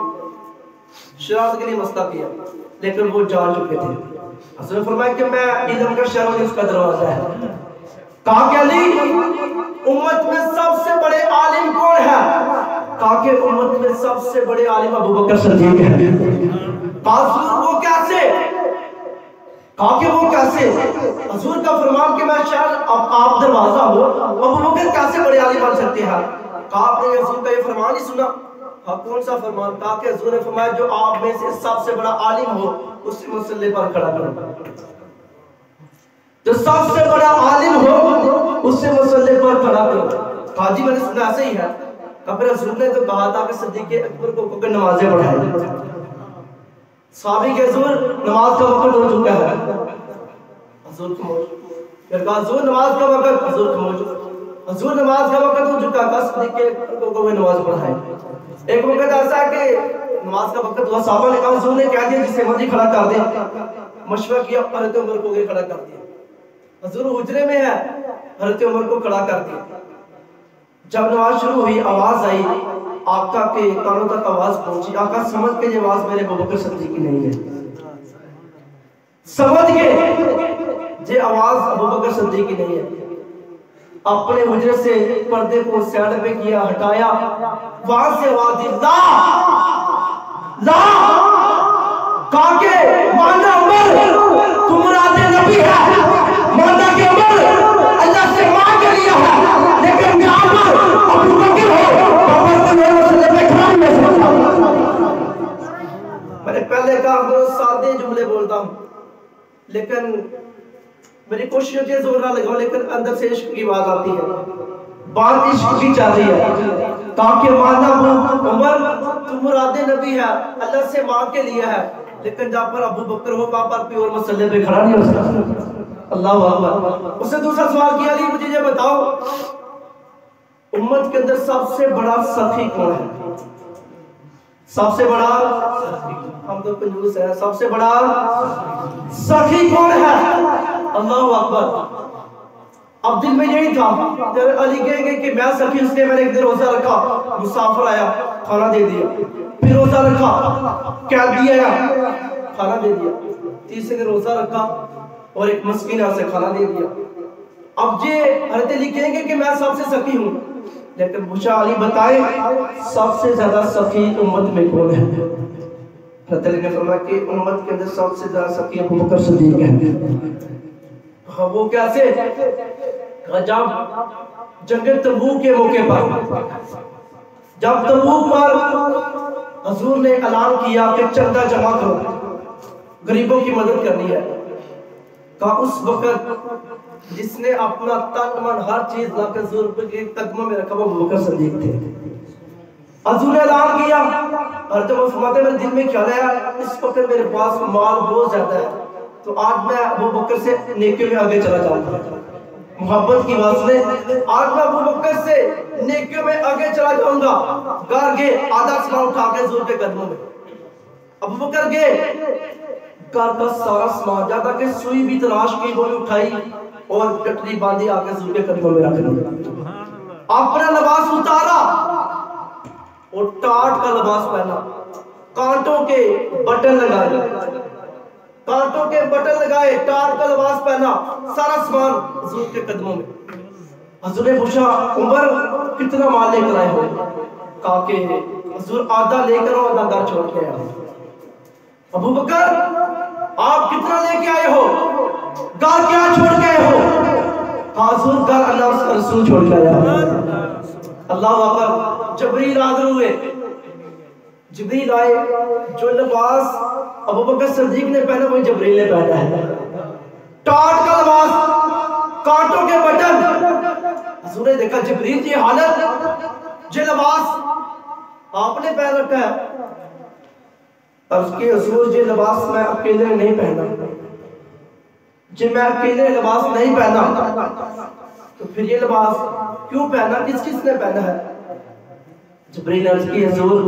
शरारत के लिए मसला किया, लेकिन वो जान चुके थे। हज़रत ने फरमाया कि मैं इल्म का शहर हूं, उसका दरवाजा है। कहा कि अली उम्मत में सबसे बड़े आलिम कौन है? कहा कि उम्मत में सबसे बड़े आलिम अबू बकर सिद्दीक है। कहा वो कैसे? कहा कि वो कैसे? हजूर का फरमान कि मैं शायद आप दरवाजा हो, अबू बकर कैसे बड़े आलिम बन सकते हैं? कहा आपने हजूर का ये फरमान ही सुना? हाँ कौन सा फरमान? कहा कि हजूर ने फरमाया जो आप में से सबसे बड़ा आलिम हो उसी मुसल्ले पर खड़ा करो। जो सबसे बड़ा आलिम हो उससे मुसल्ले पर खड़ा करो। कहा जी मैंने सुना ऐसे ही है। फिर हजूर ने तो कहा था कि सिद्दीक़ अकबर को नमाजें पढ़ाए। साहबी के हजूर नमाज का वक्त हो चुका है, हजूर खामोश। फिर कहा हजूर नमाज का वक्त, हजूर खामोश। हजूर नमाज का वक्त हो चुका है, सिद्दीक़ को कोई नमाज पढ़ाए। एक वक्त ऐसा है कि नमाज का वक्त हुआ, साहबा ने कहा हजूर ने कह दिया जिसे मर्जी खड़ा कर दे। मशवरा किया, हज़रत उमर को खड़ा कर दिया। हजूर हुजरे में है, हज़रत उमर को खड़ा कर दिया। जब नमाज शुरू हुई आवाज आई, आका के कानों तक आवाज पहुंची। आका समझ के ये आवाज मेरे अबू बकर सिद्दीक की नहीं है, समझ के ये आवाज अबू बकर सिद्दीक की नहीं है। अपने हुजरे से पर्दे को साइड में किया, हटाया, वहां से आवाज दी ला ला। कहा के माना उमर तुम राजे नबी है, माना के उमर अल्लाह से मांग लिया है, लेकिन यहाँ पर अबू बकर हो, बाबर तो मेरे मसले पे खड़ा नहीं हो सकता। मैंने पहले कहा बहुत सादे जुमले बोलता हूँ, लेकिन मेरी कोशिश होती है जोर ना लगाऊं, लेकिन अंदर से इश्क की आवाज आती है, बात इश्क की चल रही है। ताकि माना उमर तुम मुरादे नबी है, अल्लाह से मांग के लिया है, लेकिन जहाँ पर अबू बकर हो वहां पर प्योर मसले पे खड़ा नहीं हो सकता। अल्लाह अकबर। उससे दूसरा सवाल किया, अली मुझे ये बताओ उम्मत के अंदर सबसे बड़ा सखी कौन है? सबसे बड़ा, हम तो कंजूस है, सबसे बड़ा सखी कौन है? अल्लाह अकबर। अब दिल में यही था, अली कहेंगे कि मैं सखी, इसलिए मैंने एक दिन रोजा रखा, मुसाफिर आया खाना दे दिया, फिर रोजा रखा, कैदी आया खाना दे दिया, तीसरे दिन रोजा रखा और एक मस्कीन से खाना दे दिया। अब ये हज़रत अली कहेंगे कि मैं सबसे सखी हूँ, लेकिन मुझे अली बताए सबसे ज्यादा सखी उम्मत में कौन है? हज़रत अली ने फरमाया कि उम्मत के अंदर सबसे ज्यादा सखी अबू बकर सिद्दीक है। हाँ वो कैसे? जब जंग तबूक के मौके पर, जब तबूक पर हजूर ने ऐलान किया कि चंदा जमा करो, गरीबों की मदद करनी है, का उस वक्त जिसने अपना तन मन हर चीज लाकर हजूर के कदमों में रखा वो अबू बकर सिद्दीक थे। हजूर ने ऐलान किया और जब फरमाते मेरे दिल में ख्याल आया इस वक्त मेरे पास माल बहुत ज्यादा है, तो आज मैं अबू बकर से नेकियों में आगे चला जाऊंगा। मोहब्बत की वास्ते आज मैं अबू बकर से नेकियों में आगे चला जाऊंगा। घर गए, आधा सामान उठा के हजूर के कदमों में अबू बकर गए, घर का सारा सामान ज्यादा के सुई भी तलाश की, वो भी उठाई और कटरी बांधी आके हजूर के कदमों में रख दी। अपना लिबास उतारा और टाट का लिबास पहना, कांटों के बटन लगाए, कांटों के बटन लगाए, टाट का लिबास पहना, सारा सामान हजूर के कदमों में। हजूर ने पूछा उमर कितना माल लेकर आए हो? कहा कि हजूर आधा लेकर आओ, आधा घर छोड़ के आया। अबू बकर आप कितना लेके आए हो, घर क्या छोड़ के आए हो? हुजूर घर अल्लाह उसका रसूल छोड़ के आया। अल्लाह अकबर। जिब्रील हाजिर हुए, जिब्रील आए, जो लिबास अबू बकर सिद्दीक ने पहना वही जिब्रील ने पहना है, टाट का लिबास, कांटों के बटन। हुजूर ने देखा जिब्रील की हालत, जो लिबास आपने पहन रखा है, और उसके हुजूर जो लिबास मैं अकेले नहीं पहना, जो मैं अकेले लिबास नहीं पहना, तो फिर ये लिबास क्यों पहना, किस किस ने पहना है? जिब्रील ने अर्ज़ की, हुजूर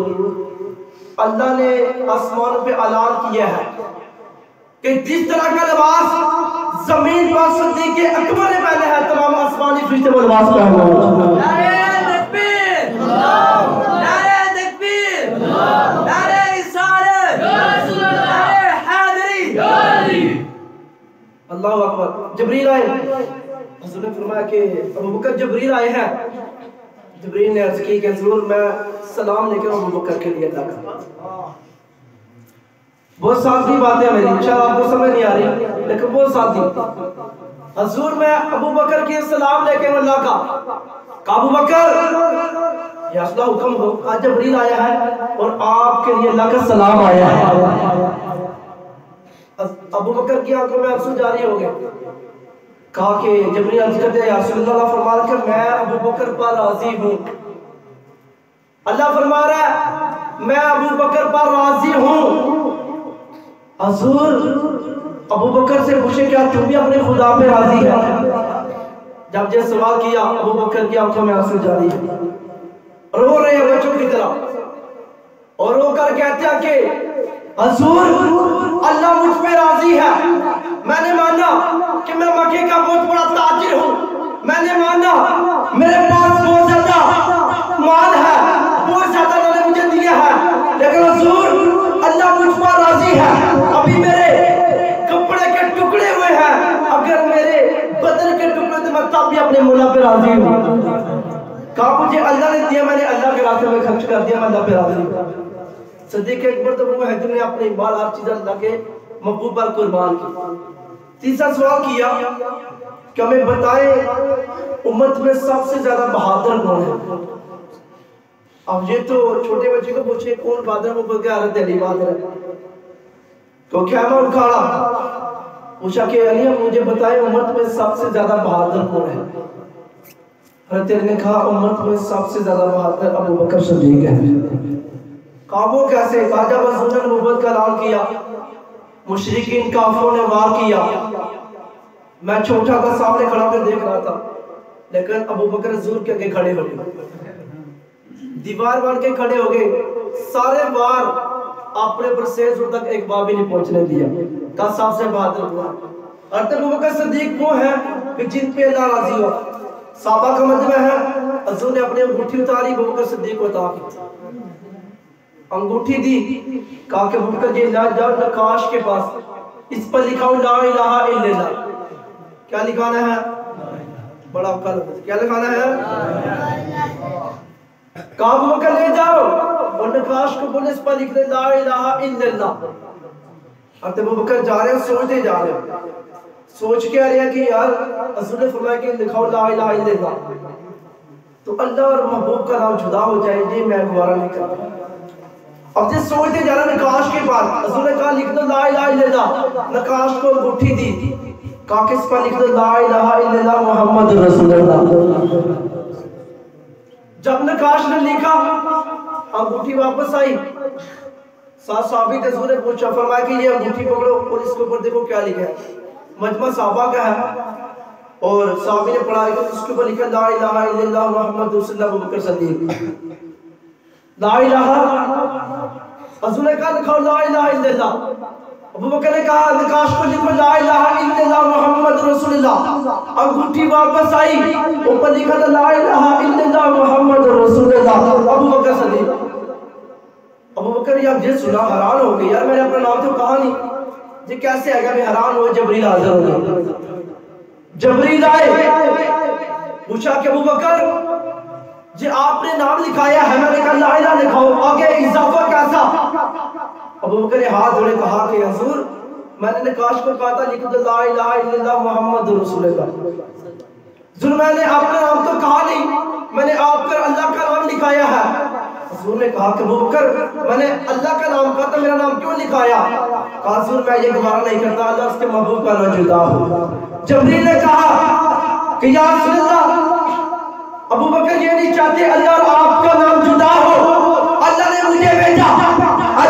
अल्लाह ने आसमान पे ऐलान किया है कि जिस तरह का लिबास जमीन पर सिद्दीक़ अकबर ने पहना है, तमाम आसमानी फरिश्ते वो लिबास पहने हैं। नारे तकबीर, नारे तकबीर, नारे रिसालत, नारे हैदरी। अल्लाहु अकबर। जिब्रील आए, हुजूर ने फरमाया कि अबू बकर जिब्रील आए हैं। जिब्रील ने अर्ज की कि हुजूर मैं सलाम लेकर अबू बकर के लिए अल्लाह का। बहुत सादी बातें मेरी, शायद आपको समझ नहीं आ रही, लेकिन बहुत सादी। हुजूर मैं अबू बकर के सलाम लेकर अल्लाह का। अबू बकर या अल्लाह हुक्म हो, आज जिब्रील आया है और आपके लिए अल्लाह का सलाम आया है। अबू बकर की आंखों में आंसू जारी हो गए। कहा कि जिब्रील अर्ज करते हैं, या रसूलल्लाह फरमा रहे कि मैं अबू बकर पर राजी हूं। अल्लाह फरमा रहा है मैं अबू बकर पर राजी हूं। हुजूर अबू बकर से पूछे क्या तू भी अपने खुदा पे राजी है? जब ये सवाल किया, अबू बकर की आंखों में आंसू जारी है, रो रहे हैं बच्चों की तरह, और रो कर कहते हैं कि हुजूर अल्लाह मुझ पे राजी है। मैंने माना कि मैं मक्के का बहुत बड़ा ताजिर हूँ, मैंने माना मेरे पास बहुत ज्यादा माल है, बहुत ज्यादा मैंने मुझे दिया है, लेकिन हुजूर अल्लाह मुझ पर राजी है। अभी मेरे कपड़े के टुकड़े हुए हैं, अगर मेरे बदन के टुकड़े तो मैं तब भी अपने मौला पे राजी हूँ। कहा मुझे अल्लाह ने दिया, मैंने अल्लाह के रास्ते में खर्च कर दिया, मैं अल्लाह पे राजी हूँ। सिद्दीक़ अकबर तो वो है जिन्होंने अपने माल हर चीज अल्लाह के महबूब पर कुर्बान की। तीसरा सवाल किया कि हमें बताएं उम्मत में सबसे ज्यादा बहादुर कौन है? अब ये तो छोटे बच्चे को पूछे कौन बहादुर, वो बोल के हज़रत अली बहादुर है। तो खैमा उखाड़ा, पूछा कि अली मुझे बताएं उम्मत में सबसे ज्यादा बहादुर कौन है? हज़रत अली ने कहा उम्मत में सबसे ज्यादा बहादुर अबू बकर सिद्दीक़ है। कहा वो कैसे? कहा जब हुजूर ने नबूवत का ऐलान किया, मुशरिकीन काफिरों ने वार किया, मैं छोटा था, सामने खड़ा होकर देख रहा था, लेकिन अबू बकर हुजूर के आगे खड़े हो गए, दीवार बन के खड़े हो गए, सारे वार अपने पर से दूर तक एक बार भी नहीं पहुंचने दिया। कहा सबसे बहादुर हुआ। और अबू बकर सिद्दीक़ वो है कि जिन पे अल्लाह राजी हो। साहबा का मतलब है हुजूर ने अपनी अंगूठी उतारी, अबू बकर सिद्दीक़ को उतारी, अंगूठी दी, कहा कि अबू बकर जी जाओ नक्काश के पास, इस पर लिखाओ ला इलाहा इल्लल्लाह। क्या लिखाना है? बड़ा कल क्या लिखाना है? कहा अबू बकर ले जाओ और नक्काश को बोले इस पर लिख दे ला इलाहा इल्लल्लाह। और अबू बकर जा रहे हैं, सोचते जा रहे हैं, सोच के आ रहे हैं कि यार हुजूर ने फरमाया कि लिखाओ ला इलाहा इल्लल्लाह, तो अल्लाह और महबूब का नाम जुदा हो जाए, ये मैं गवारा नहीं करता। अब जिस सोचते जा रहे नकाश के पास, हुजूर ने कहा लिख दो ला इलाहा इल्लल्लाह। नकाश को अंगूठी दी, कहा किस पर लिख दो ला इलाहा इल्लल्लाह मुहम्मद रसूलुल्लाह। जब नकाश ने लिखा, अंगूठी वापस आई, साथ साबित हुजूर ने पूछा, फरमाया कि ये अंगूठी पकड़ो और इसके ऊपर देखो क्या लिखा है। मजमा साहबा का है और साहबी ने पढ़ा कि उसके ऊपर लिखा ला इलाहा इल्लल्लाह मुहम्मद रसूलुल्लाह अबू बकर सिद्दीक़। ला इलाहा, हुजूर ने कहा लिखो ला इलाहा इल्लल्लाह। अबू बकर ने कहा नकाश को लिखो ला इलाहा इल्लल्लाह मुहम्मद रसूलुल्लाह। अंगूठी वापस आई, ऊपर लिखा था ला इलाहा इल्लल्लाह मुहम्मद रसूलुल्लाह अबू बकर सिद्दीक़। अबू बकर यार ये सुना हैरान हो गए, यार मैंने अपना नाम तो कहा नहीं, ये कैसे आएगा? मैं हैरान हुआ। जिब्रील हाजिर हो गए, जिब्रील आए, पूछा कि अबू बकर जी आपने नाम लिखाया है, मैंने कहा ला इलाहा लिखाओ, आगे इजाफा कैसा? अबू बकर ने हाथ जोड़े कहा कि हुजूर मैंने नकाश को कहा था लिख दो ला इलाहा इल्लल्लाह मुहम्मद रसूलुल्लाह। हुजूर मैंने आपका नाम तो कहा नहीं, मैंने आपका अल्लाह का नाम लिखाया है। हुजूर ने कहा कि अबू बकर मैंने अल्लाह का नाम कहा था, मेरा नाम क्यों लिखाया? कहा हुजूर मैं ये गवारा नहीं करता अल्लाह उसके महबूब का ना जुदा हो। जबरील ने कहा कि या रसूल अल्लाह अबू बकर ये नहीं चाहते अल्लाह और आपका नाम जुदा हो, अल्लाह ने मुझे भेजा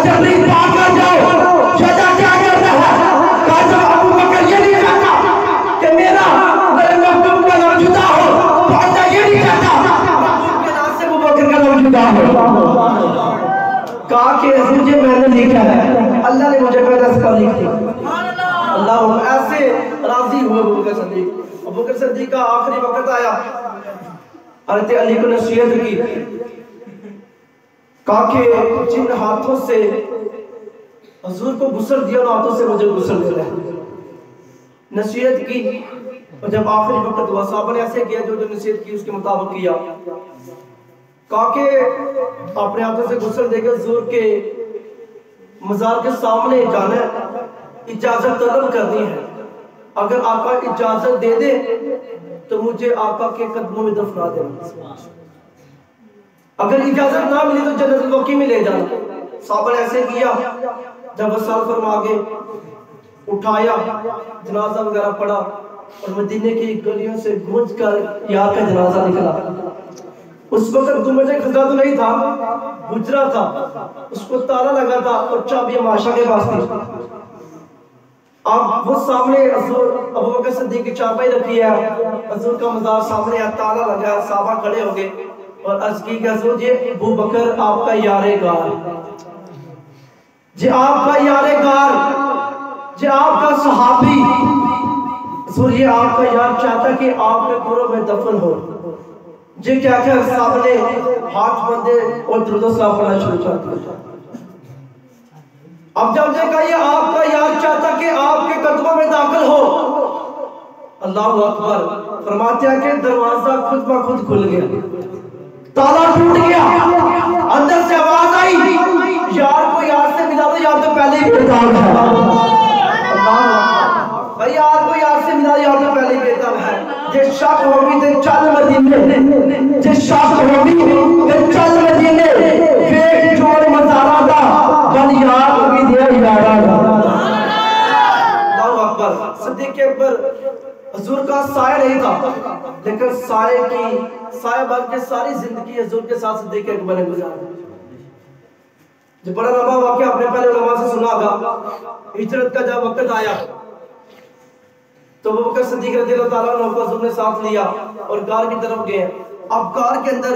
जबरील पाक आ जाओ सजा क्या करना है। कहा जब अबू बकर ये नहीं चाहता कि मेरा मेरे महबूब का नाम जुदा हो तो अल्लाह ये नहीं चाहता महबूब के नाम से अबू बकर का नाम जुदा हो। कहा कि मुझे मैंने लिखा है, अल्लाह ने मुझे पहले इसका लिख दिया। अल्लाह ऐसे राजी हुए अबू बकर सिद्दीक। अबू बकर सिद्दीक का आखिरी वक्त आया, हज़रत अली को नसीहत की, कहा कि जिन हाथों से हुजूर को गुस्ल दिया उन हाथों से मुझे गुस्ल देना है। नसीहत की और जब आखिरी वक्त हुआ साहब ने ऐसे किया जो नसीहत की उसके मुताबिक किया। कहा कि अपने हाथों से गुस्ल देकर हुजूर के मज़ार के सामने जाना है, इजाजत तलब करनी है। अगर आका इजाजत दे दे तो मुझे आका के कदमों में दफना देना, अगर इजाजत ना मिली तो जन्नत वकी में ले जाना। साहब ने ऐसे किया। जब वसाल फरमा के उठाया, जनाजा वगैरह पड़ा और मदीने की गलियों से गूंज कर यार का जनाजा निकला। उस वक्त गुंबद खज़ा तो नहीं था, हुजरा था, उसको ताला लगा था और चाबी माशा के पास थी। अब वो सामने हुजूर अबू बकर सिद्दीक की चाबी रखी है, हुजूर का मज़ार सामने है, ताला लगा है। साहबा खड़े हो गए और अर्ज की कि हुजूर ये अबू बकर आपका यारे गार, जे आपका यारे गार, जे आपका सहाबी, हुजूर ये आपका यार चाहता कि आपके कब्र में दफन हो। जे क्या क्या सामने हाथ बंदे और दुरूद सलाम पढ़ना शुरू कर दिया। अब जब देखा ये आपका यार चाहता कि आपके कदमों में दाखिल हो, अल्लाह अकबर फरमाते हैं कि दरवाजा खुद ब खुद खुल गया, ताला टूट गया, अंदर से आवाज आई यार को यार से मिला दो, यार तो पहले ही बेताब है। भाई यार को यार से मिला, यार तो पहले ही बेताब है। जे शक होगी ते चल मदीने, जे शक होगी ते चल मदीने, फेक जोड़ मज़ारा दा बन यार होगी दिया यारा दा। अल्लाहू अकबर। सिद्दीक़ अकबर हुजूर का साया नहीं था, लेकिन साया बन के सारी जिंदगी हुजूर के साथ सिद्दीक़ अकबर ने गुजारी। जो बड़ा लंबा वाक़या आपने पहले उलमा से सुना होगा। हिजरत का जब वक्त आया तो अबू बकर सिद्दीक़ रज़ियल्लाहु ताला अन्हु को हुजूर ने साथ लिया और गार की तरफ गए। अब गार के अंदर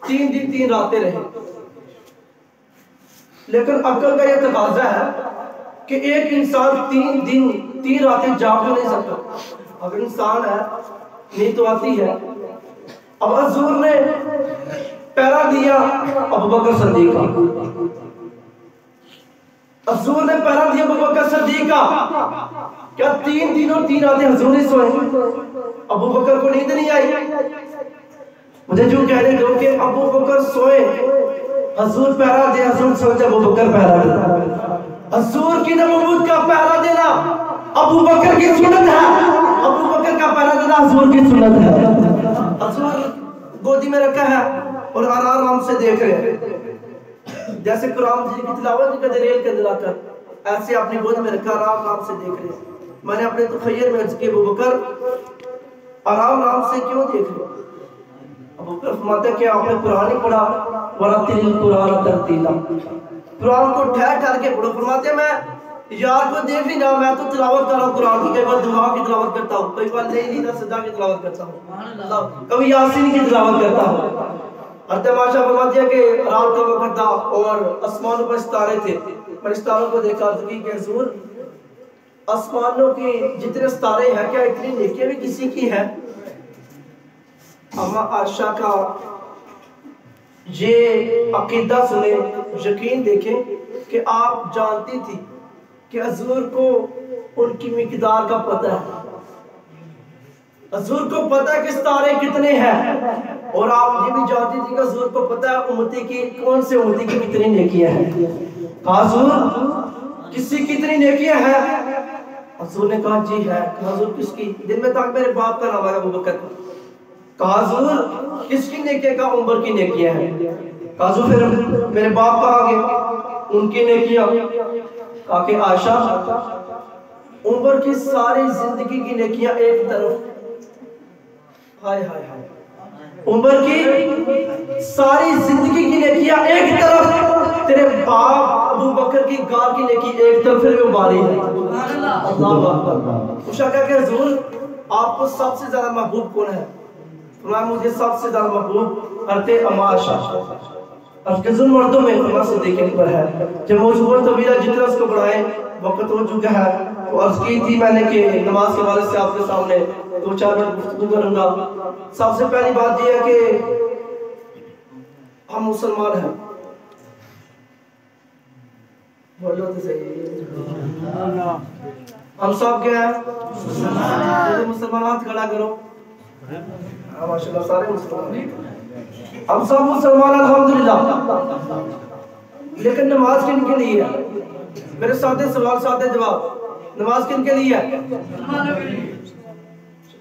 3 दिन 3 रातें रहे, लेकिन अक्ल का यह तकाजा है कि एक इंसान 3 दिन 3 रातें जाग नहीं सकता। अगर इंसान है नींद तो आती है। अब हुजूर ने पहरा दिया अबू बकर सिद्दीक़ का, हुजूर ने पहरा दिया अबू बकर सिद्दीक़ का। क्या 3 दिन और 3 रातें हुजूर ने सोए? अबू बकर को नींद नहीं आई। मुझे जो कहने दो कि अबू बकर सोए, हुजूर पहरा दे, हुजूर सोए, अबू बकर पहरा दे। हुजूर की नबूवत का पहरा देना अबू बकर की सुन्नत है, अबू बकर का पहरा देना हुजूर की सुन्नत है। हुजूर गोदी में रखा है और आराम से देख रहे हैं, जैसे कुरान जी की तिलावत करते रेल के अंदर आकर ऐसे अपनी गोद में रखा आराम से देख रहे हैं। मैंने अपने तखय्युल में अर्ज किया अबू बकर आराम से क्यों देख रहे? अबू बकर फरमाते कि आपने कुरान ही पढ़ा, वरतिल कुरान तरतीला, कुरान को ठहर के पढ़ो। फरमाते मैं यार को देख नहीं रहा, मैं तो तिलावत कर रहा हूँ कुरान की। कई बार दुआ की तिलावत करता हूँ, कई बार लैली सदा की तिलावत करता हूँ, कभी यासीन की तिलावत करता हूँ। और तमाशा फरमाते हैं कि रात का वक्त था और आसमानों पर सितारे थे। मैंने सितारों को देखा तो कि हुजूर आसमानों की जितने सितारे हैं क्या इतनी नेकियां भी किसी की है? अम्मा आयशा का ये अकीदा सुने, यकीन देखें कि आप जानती थी कि हुजूर को उनकी मिकदार का पता है, हुजूर को पता है कि सितारे कितने हैं, और आप ये भी जानती थी कि हुजूर को पता है उम्मती की कौन से उम्मती की कितनी नेकियां हैं। हुजूर किसी कितनी नेकियां हैं? हुजूर ने कहा जी है। हुजूर किसकी? दिन में तक मेरे बाप का नाम है अबू बकर। कहा हुजूर किसकी नेकियां? का उमर की नेकियां हैं। कहा हुजूर फिर मेरे बाप कहाँ गए? उनकी नेकियां। कहा कि आशा उमर की सारी जिंदगी की नेकियां एक तरफ। हाय हाय हाय, उमर की सारी जिंदगी की नेकियां एक तरफ, तेरे बाप अबू बकर की गार की नेकी एक तरफ, फिर वो बारी है। अल्लाह अकबर। पूछा क्या कि हुजूर आपको सबसे ज्यादा महबूब कौन है? फरमाया मुझे सबसे ज्यादा महबूब हरते अमाशा अफजल मर्दों में फरमा सिद्दीक़ अकबर है। जब मौजूद तबीला जितना उसको बढ़ाए वक्त हो चुका है, तो अर्ज की थी मैंने कि नमाज के हवाले से आपके सामने दो चार मिनट गुफ्तगू करूंगा। सबसे पहली बात यह है कि हम मुसलमान हैं। बोलो तो सही, हम सब क्या है? मुसलमान हाथ खड़ा करो। माशाल्लाह सारे मुसलमान, हम सब मुसलमान अल्हम्दुलिल्लाह। लेकिन नमाज किन के लिए है? मेरे साथ सवाल साथ जवाब। नमाज किन के लिए है?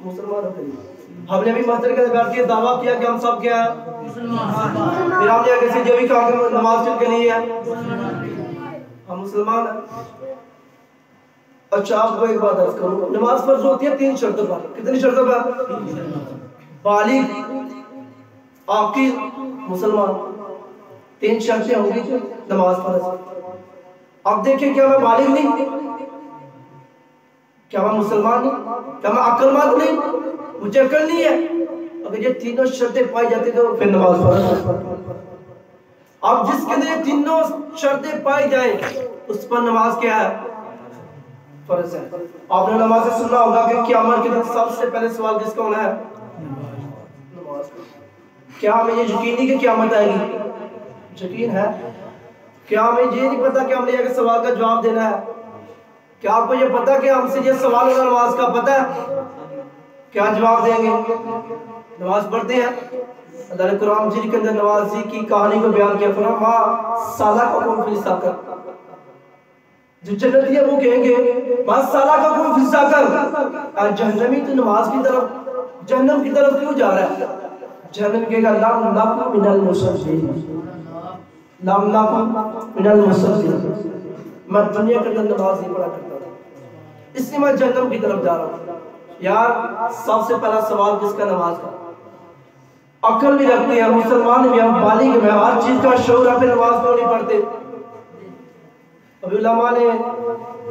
मुसलमानों के लिए। हमने भी मस्जिद के बैठ के दावा किया कि हम सब क्या है? मुसलमान। फिर हमने किसी जो भी कहा कि नमाज किन के लिए है? हम मुसलमान हैं। अच्छा आपको एक बात अर्ज करूं, नमाज फर्ज होती है 3 शर्तों पर। कितनी शर्तों पर? बालिग, आकिल, मुसलमान, 3 शर्तें होंगी नमाज फर्ज। अब देखिए, क्या मैं बालिग नहीं? क्या मैं मुसलमान नहीं? क्या मैं अक्लमंद नहीं? मुझे अक्ल नहीं है? अगर ये तीनों शर्तें पाई जाती तो फिर नमाज फर्ज। अब जिसके अंदर ये तीनों शर्तें पाई जाए उस पर नमाज क्या है? फर्ज है। आपने नमाज से सुना होगा कि क़यामत के दिन सबसे पहले सवाल किसका होना है? नमाज। क्या हमें ये यकीन नहीं कि क़यामत आएगी? यकीन है। क्या हमें ये नहीं पता कि हमने ये सवाल का जवाब देना है? क्या आपको ये पता कि हमसे ये सवाल होगा नमाज का? पता है क्या जवाब देंगे? नमाज पढ़ते हैं। अल्लाह ने कुरान मजीद के अंदर नमाजी की कहानी को बयान किया। फरमाया मां साला का कौन फिसा कर, जो जन्नती है वो कहेंगे मां साला का कौन फिसा कर। आज जहन्नमी तो नमाज की तरफ, जहन्नम की तरफ क्यों जा रहा है? जहन्नम कहेगा लम लकुम मिनल मुसल्लीन, लम लकुम मिनल मुसल्लीन। मैं दुनिया के अंदर नमाज नहीं पढ़ा करता था, इसलिए मैं जहन्नम की तरफ जा रहा हूँ। यार सबसे पहला सवाल किसका? नमाज का। अकल भी रखते हैं, मुसलमान भी हम, बालिग में हर चीज का शौर है, फिर नमाज क्यों नहीं पढ़ते? अभी उलमा ने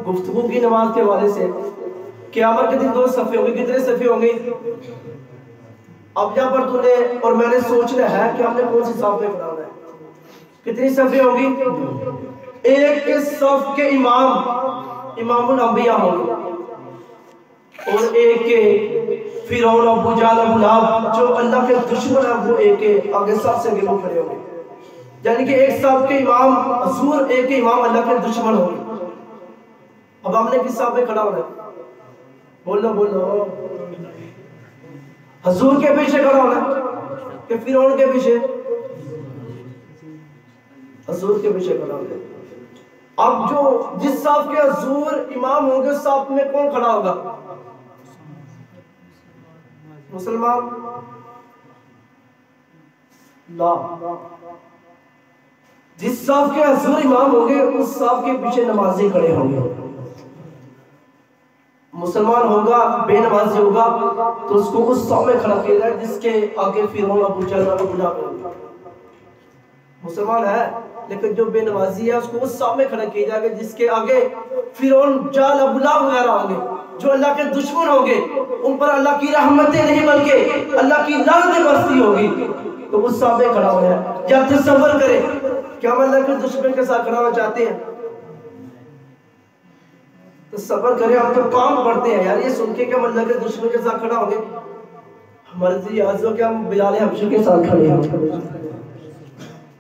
गुफ्तगू की नमाज के हवाले से। क़यामत के दिन 2 सफ़े होंगे। कितने सफ़े होंगे? अब यहाँ पर तूने और मैंने सोचना है कि हमने कौन सी सफ़ में खड़ा है। कितनी सफ़े होंगी? एक के सफ़ के इमाम इमामुल अंबिया होंगे, और एक के फिरौन अबू जहल अबू लहब जो अल्लाह के दुश्मन है, वो एक के आगे सबसे आगे वो खड़े होंगे। यानी कि एक साहब के इमाम हुजूर, एक के इमाम अल्लाह के दुश्मन होंगे। अब हमने किस साहब में खड़ा होना है? बोलो बोलो। हुजूर के पीछे खड़ा होना है कि फिरौन के पीछे? हुजूर के पीछे खड़ा होना है। अब जो जिस साहब के हुजूर इमाम होंगे उस साहब में कौन खड़ा होगा? मुसलमान। ला, जिस साहब के हुजूर इमाम होंगे उस साहब के पीछे नमाजी खड़े होंगे। मुसलमान होगा, बेनमाजी होगा तो उसको उस साहब में खड़ा किया जाए जिसके आगे फिरौन अबू जहल अबू लहब होंगे। मुसलमान है लेकिन जो बेनमाजी है उसको उस साहब में खड़ा किया जाएगा जिसके आगे फिरौन जहल अबू लहब वगैरह होंगे, जो अल्लाह के दुश्मन होंगे। उन पर अल्लाह की रहमतें नहीं बल्कि अल्लाह की लानतें बरसती होगी। तो उस साहब में खड़ा होना है। या तसव्वुर करें, क्या हम अल्लाह के दुश्मन के साथ खड़ा होना चाहते हैं? तो सब्र करें। हम तो काम पढ़ते हैं यार, ये सुन के कि हम अल्लाह के दुश्मन के साथ खड़ा होंगे, हमारे तो ये अर्ज हो कि हम बिलाल हबशी के साथ खड़े हों।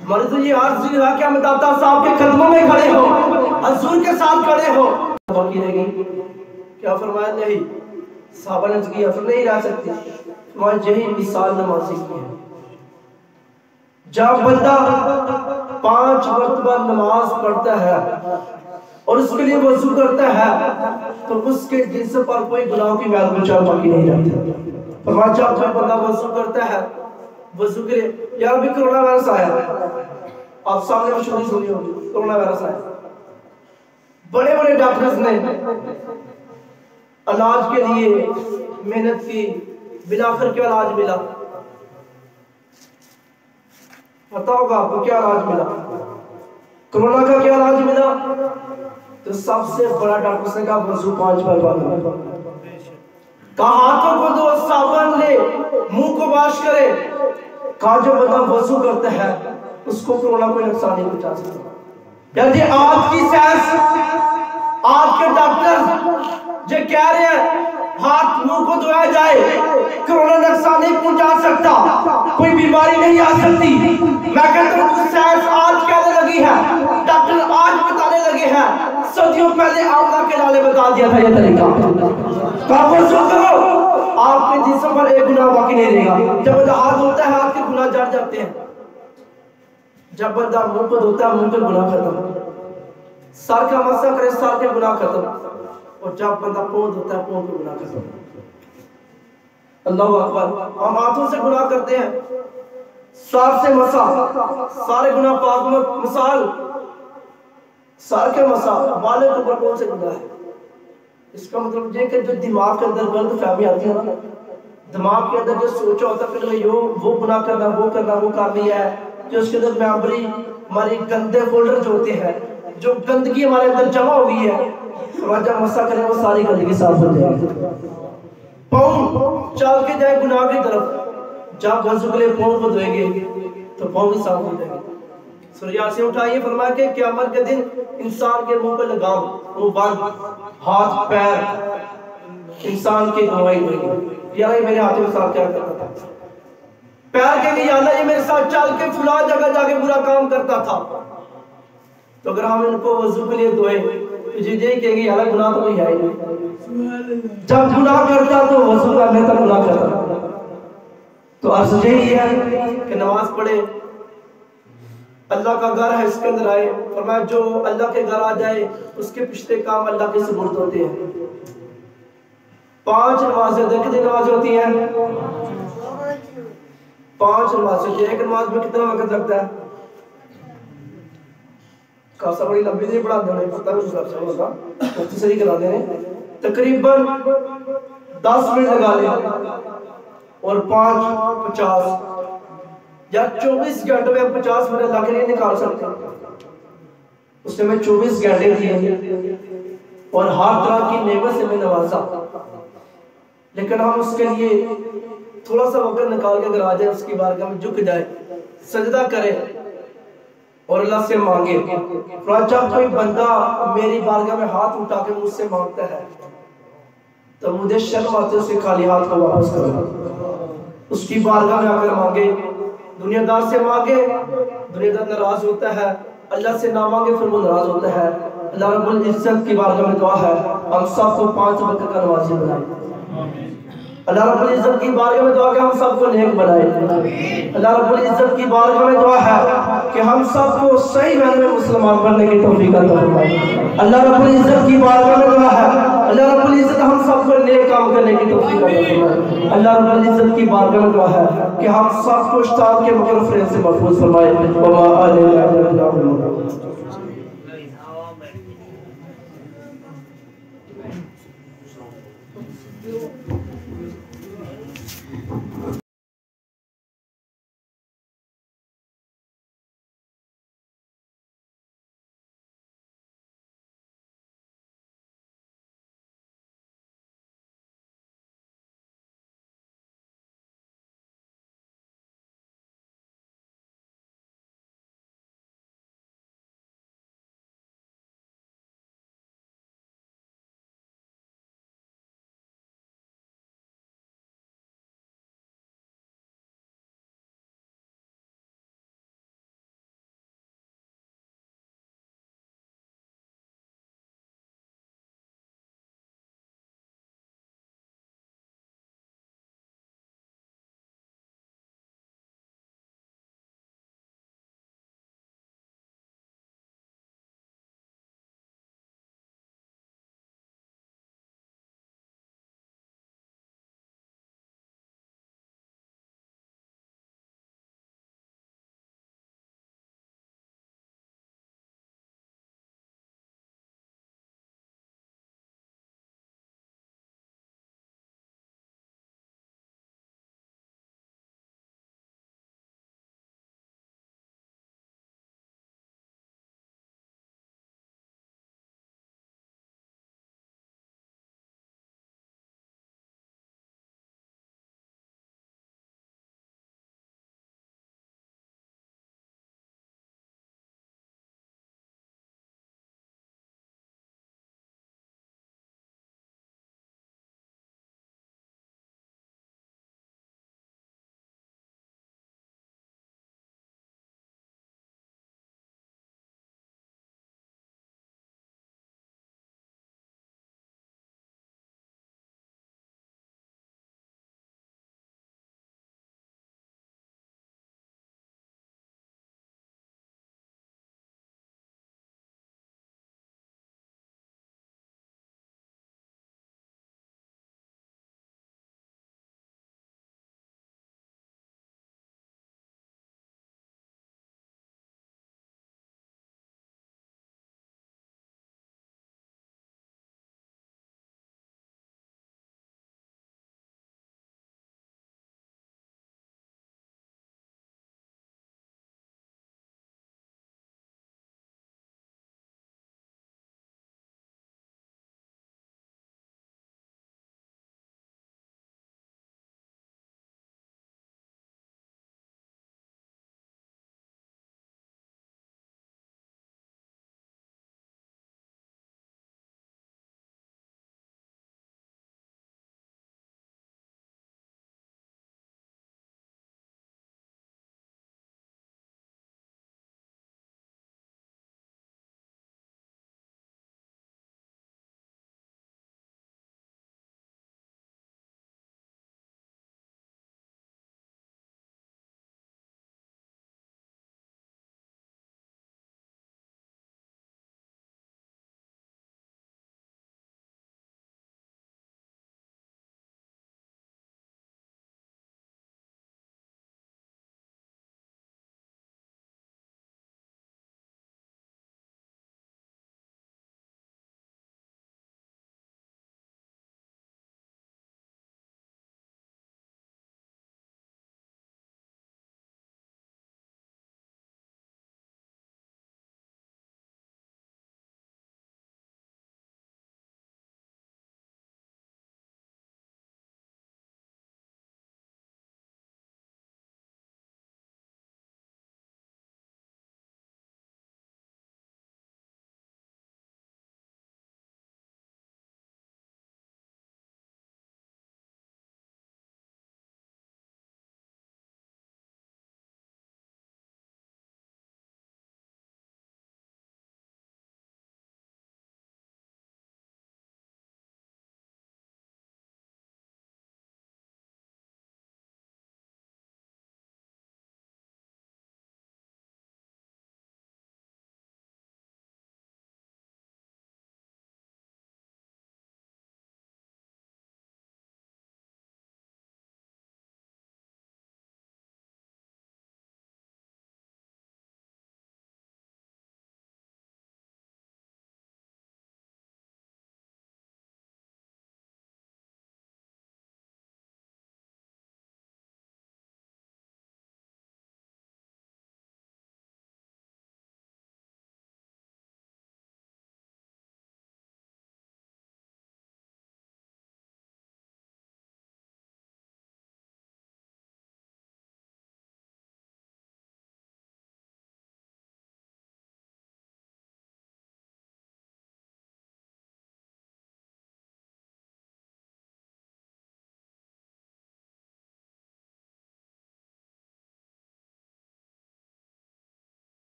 हमारे तो ये अर्ज रहा कि हम दाता साहब के कदमों में खड़े हो, हुजूर के साथ खड़े हो। बाकी रह गई क्या? फरमाया नहीं। साहबा ने किया फिर नहीं रह सकती। फरमाया यही मिसाल नमाजी की है। जब बंदा 5 मरतबा नमाज पढ़ता है और उसके लिए वजू करता है तो उसके जिस्म पर कोई गुनाह की मैल कुचल बाकी नहीं रहती। फरमाया जब कोई बंदा वजू करता है, वजू के लिए, यार अभी कोरोना वायरस आया, आप सामने मशहूरी सुनी होगी, कोरोना वायरस आया, बड़े बड़े डॉक्टर्स ने इलाज के लिए मेहनत की, बिना कर क्या इलाज मिला? पता होगा आपको क्या इलाज मिला? कोरोना का क्या इलाज मिला? तो सबसे बड़ा डॉक्टर ने कहा वजू 5 बार करो, कहा हाथों को धो, साबुन ले, मुंह को वॉश करे, कहा जो बंदा वजू करता है उसको कोरोना कोई नुकसान नहीं पहुंचा सकता। यदि आज की साइंस, आज के डॉक्टर जो कह रहे हैं हाथ मुंह को धोया जाए, कोरोना नुकसान नहीं पहुंचा सकता, कोई बीमारी नहीं आ सकती, मैं कहता हूं साइंस आज कहने लगी है, डॉक्टर आज बताने लगे हैं, सदियों पहले आमला के लाले बता दिया था ये तरीका। वजू करो, आपके जिस्म पर एक गुनाह बाकी नहीं रहेगा। जब बंदा हाथ धोता है हाथ के गुनाह जड़ जाते हैं, जब बंदा मुंह को धोता है मुंह के गुनाह खत्म, सर का मसा करे सर के गुनाह खत्म, और जब बंदा पांव धोता है पांव के गुनाह खत्म। अल्लाहू अकबर। हम हाथों से गुनाह करते हैं, सर से मसा, सारे गुनाह पाक में, मिसाल सर के मसा, बालों के ऊपर कौन से गुनाह है? इसका मतलब ये कि जो दिमाग के अंदर गलत फहमी आती है ना, दिमाग के अंदर जो सोचा होता है कि यो वो गुनाह करना, वो करना, वो कर लिया है, जो उसके अंदर मेमोरी, हमारी गंदे फोल्डर जो होते हैं, जो गंदगी हमारे अंदर जमा हुई है, जब मसा करें वो सारी गंदगी साफ हो जाएगी। पाँव चल के जाए गुनाह की तरफ, जब वजू के लिए पाँव को धोएंगे तो पाँव भी साफ हो जाएंगे। सूर्या से उठाइए, फरमाया कि क़यामत के दिन इंसान के मुंह पे लगाम, मुंह बंद, हाथ पैर इंसान की गवाही देंगे, यार ये मेरे हाथ में साथ क्या करता था, पैर के लिए अल्लाह ये मेरे साथ चल के फुला जगह जाके बुरा काम करता था। तो अगर हम इनको वजू के लिए धोए तो ये कहेंगे यार गुनाह तो कोई है ही नहीं, जब गुनाह करता तो वजू करने तक गुनाह करता। तो अर्ज यही है कि नमाज पढ़े, अल्लाह का घर है इसके अंदर आए, फरमाया जो अल्लाह के घर आ जाए उसके पिछले काम अल्लाह के सुपुर्द होते हैं। 5 नमाजें, कितनी नमाज होती हैं? 5 नमाज होती है। एक नमाज में कितना वक्त लगता है? खासा बड़ी लंबी नहीं पढ़ा देना, पता है उसका अच्छा होगा, सही करा देने, तकरीबन 10 मिनट लगा ले और 5 50 या 24 घंटे में 50 मिनट अल्लाह के लिए निकाल सकते हैं। उसने में 24 घंटे दिए और हर तरह की नेमत से मैं नवाजा, लेकिन हम उसके लिए थोड़ा सा वक्त निकाल के अगर आ जाए, उसकी बारगाह में झुक जाए, सजदा करे और अल्लाह से मांगे। जब कोई बंदा मेरी बारगाह में हाथ उठा के मुझसे मांगता है तो मुझे शर्म आती है उसके खाली हाथ को वापस करो। उसकी बारगाह में आकर मांगे, दुनियादार से मांगे, दुनियादार नाराज होता है, अल्लाह से ना मांगे फिर वो नाराज होता है। अल्लाह रब्बुल इज्जत की बारगाह में दुआ है हम सबको 5 वक्त का नमाजी बनाए। अल्लाह रब्बुल इज्जत की बारगाह में दुआ है हम सबको नेक बनाए। अल्लाह रब्बुल इज्जत की बारगाह में दुआ है कि हम सबको सही मायने में मुसलमान बनने की तौफीक अता फरमाए। अल्लाह रब्बुल इज्जत की बारगाह में दुआ है अल्लाह रब्बुल इज्जत हम सबको नेक काम करने की तौफीक अता फरमाए। अल्लाह रब्बुल इज्जत की बारगाह में दुआ है कि हम सबको शैतान के मकर फरेब से महफूज फरमाए।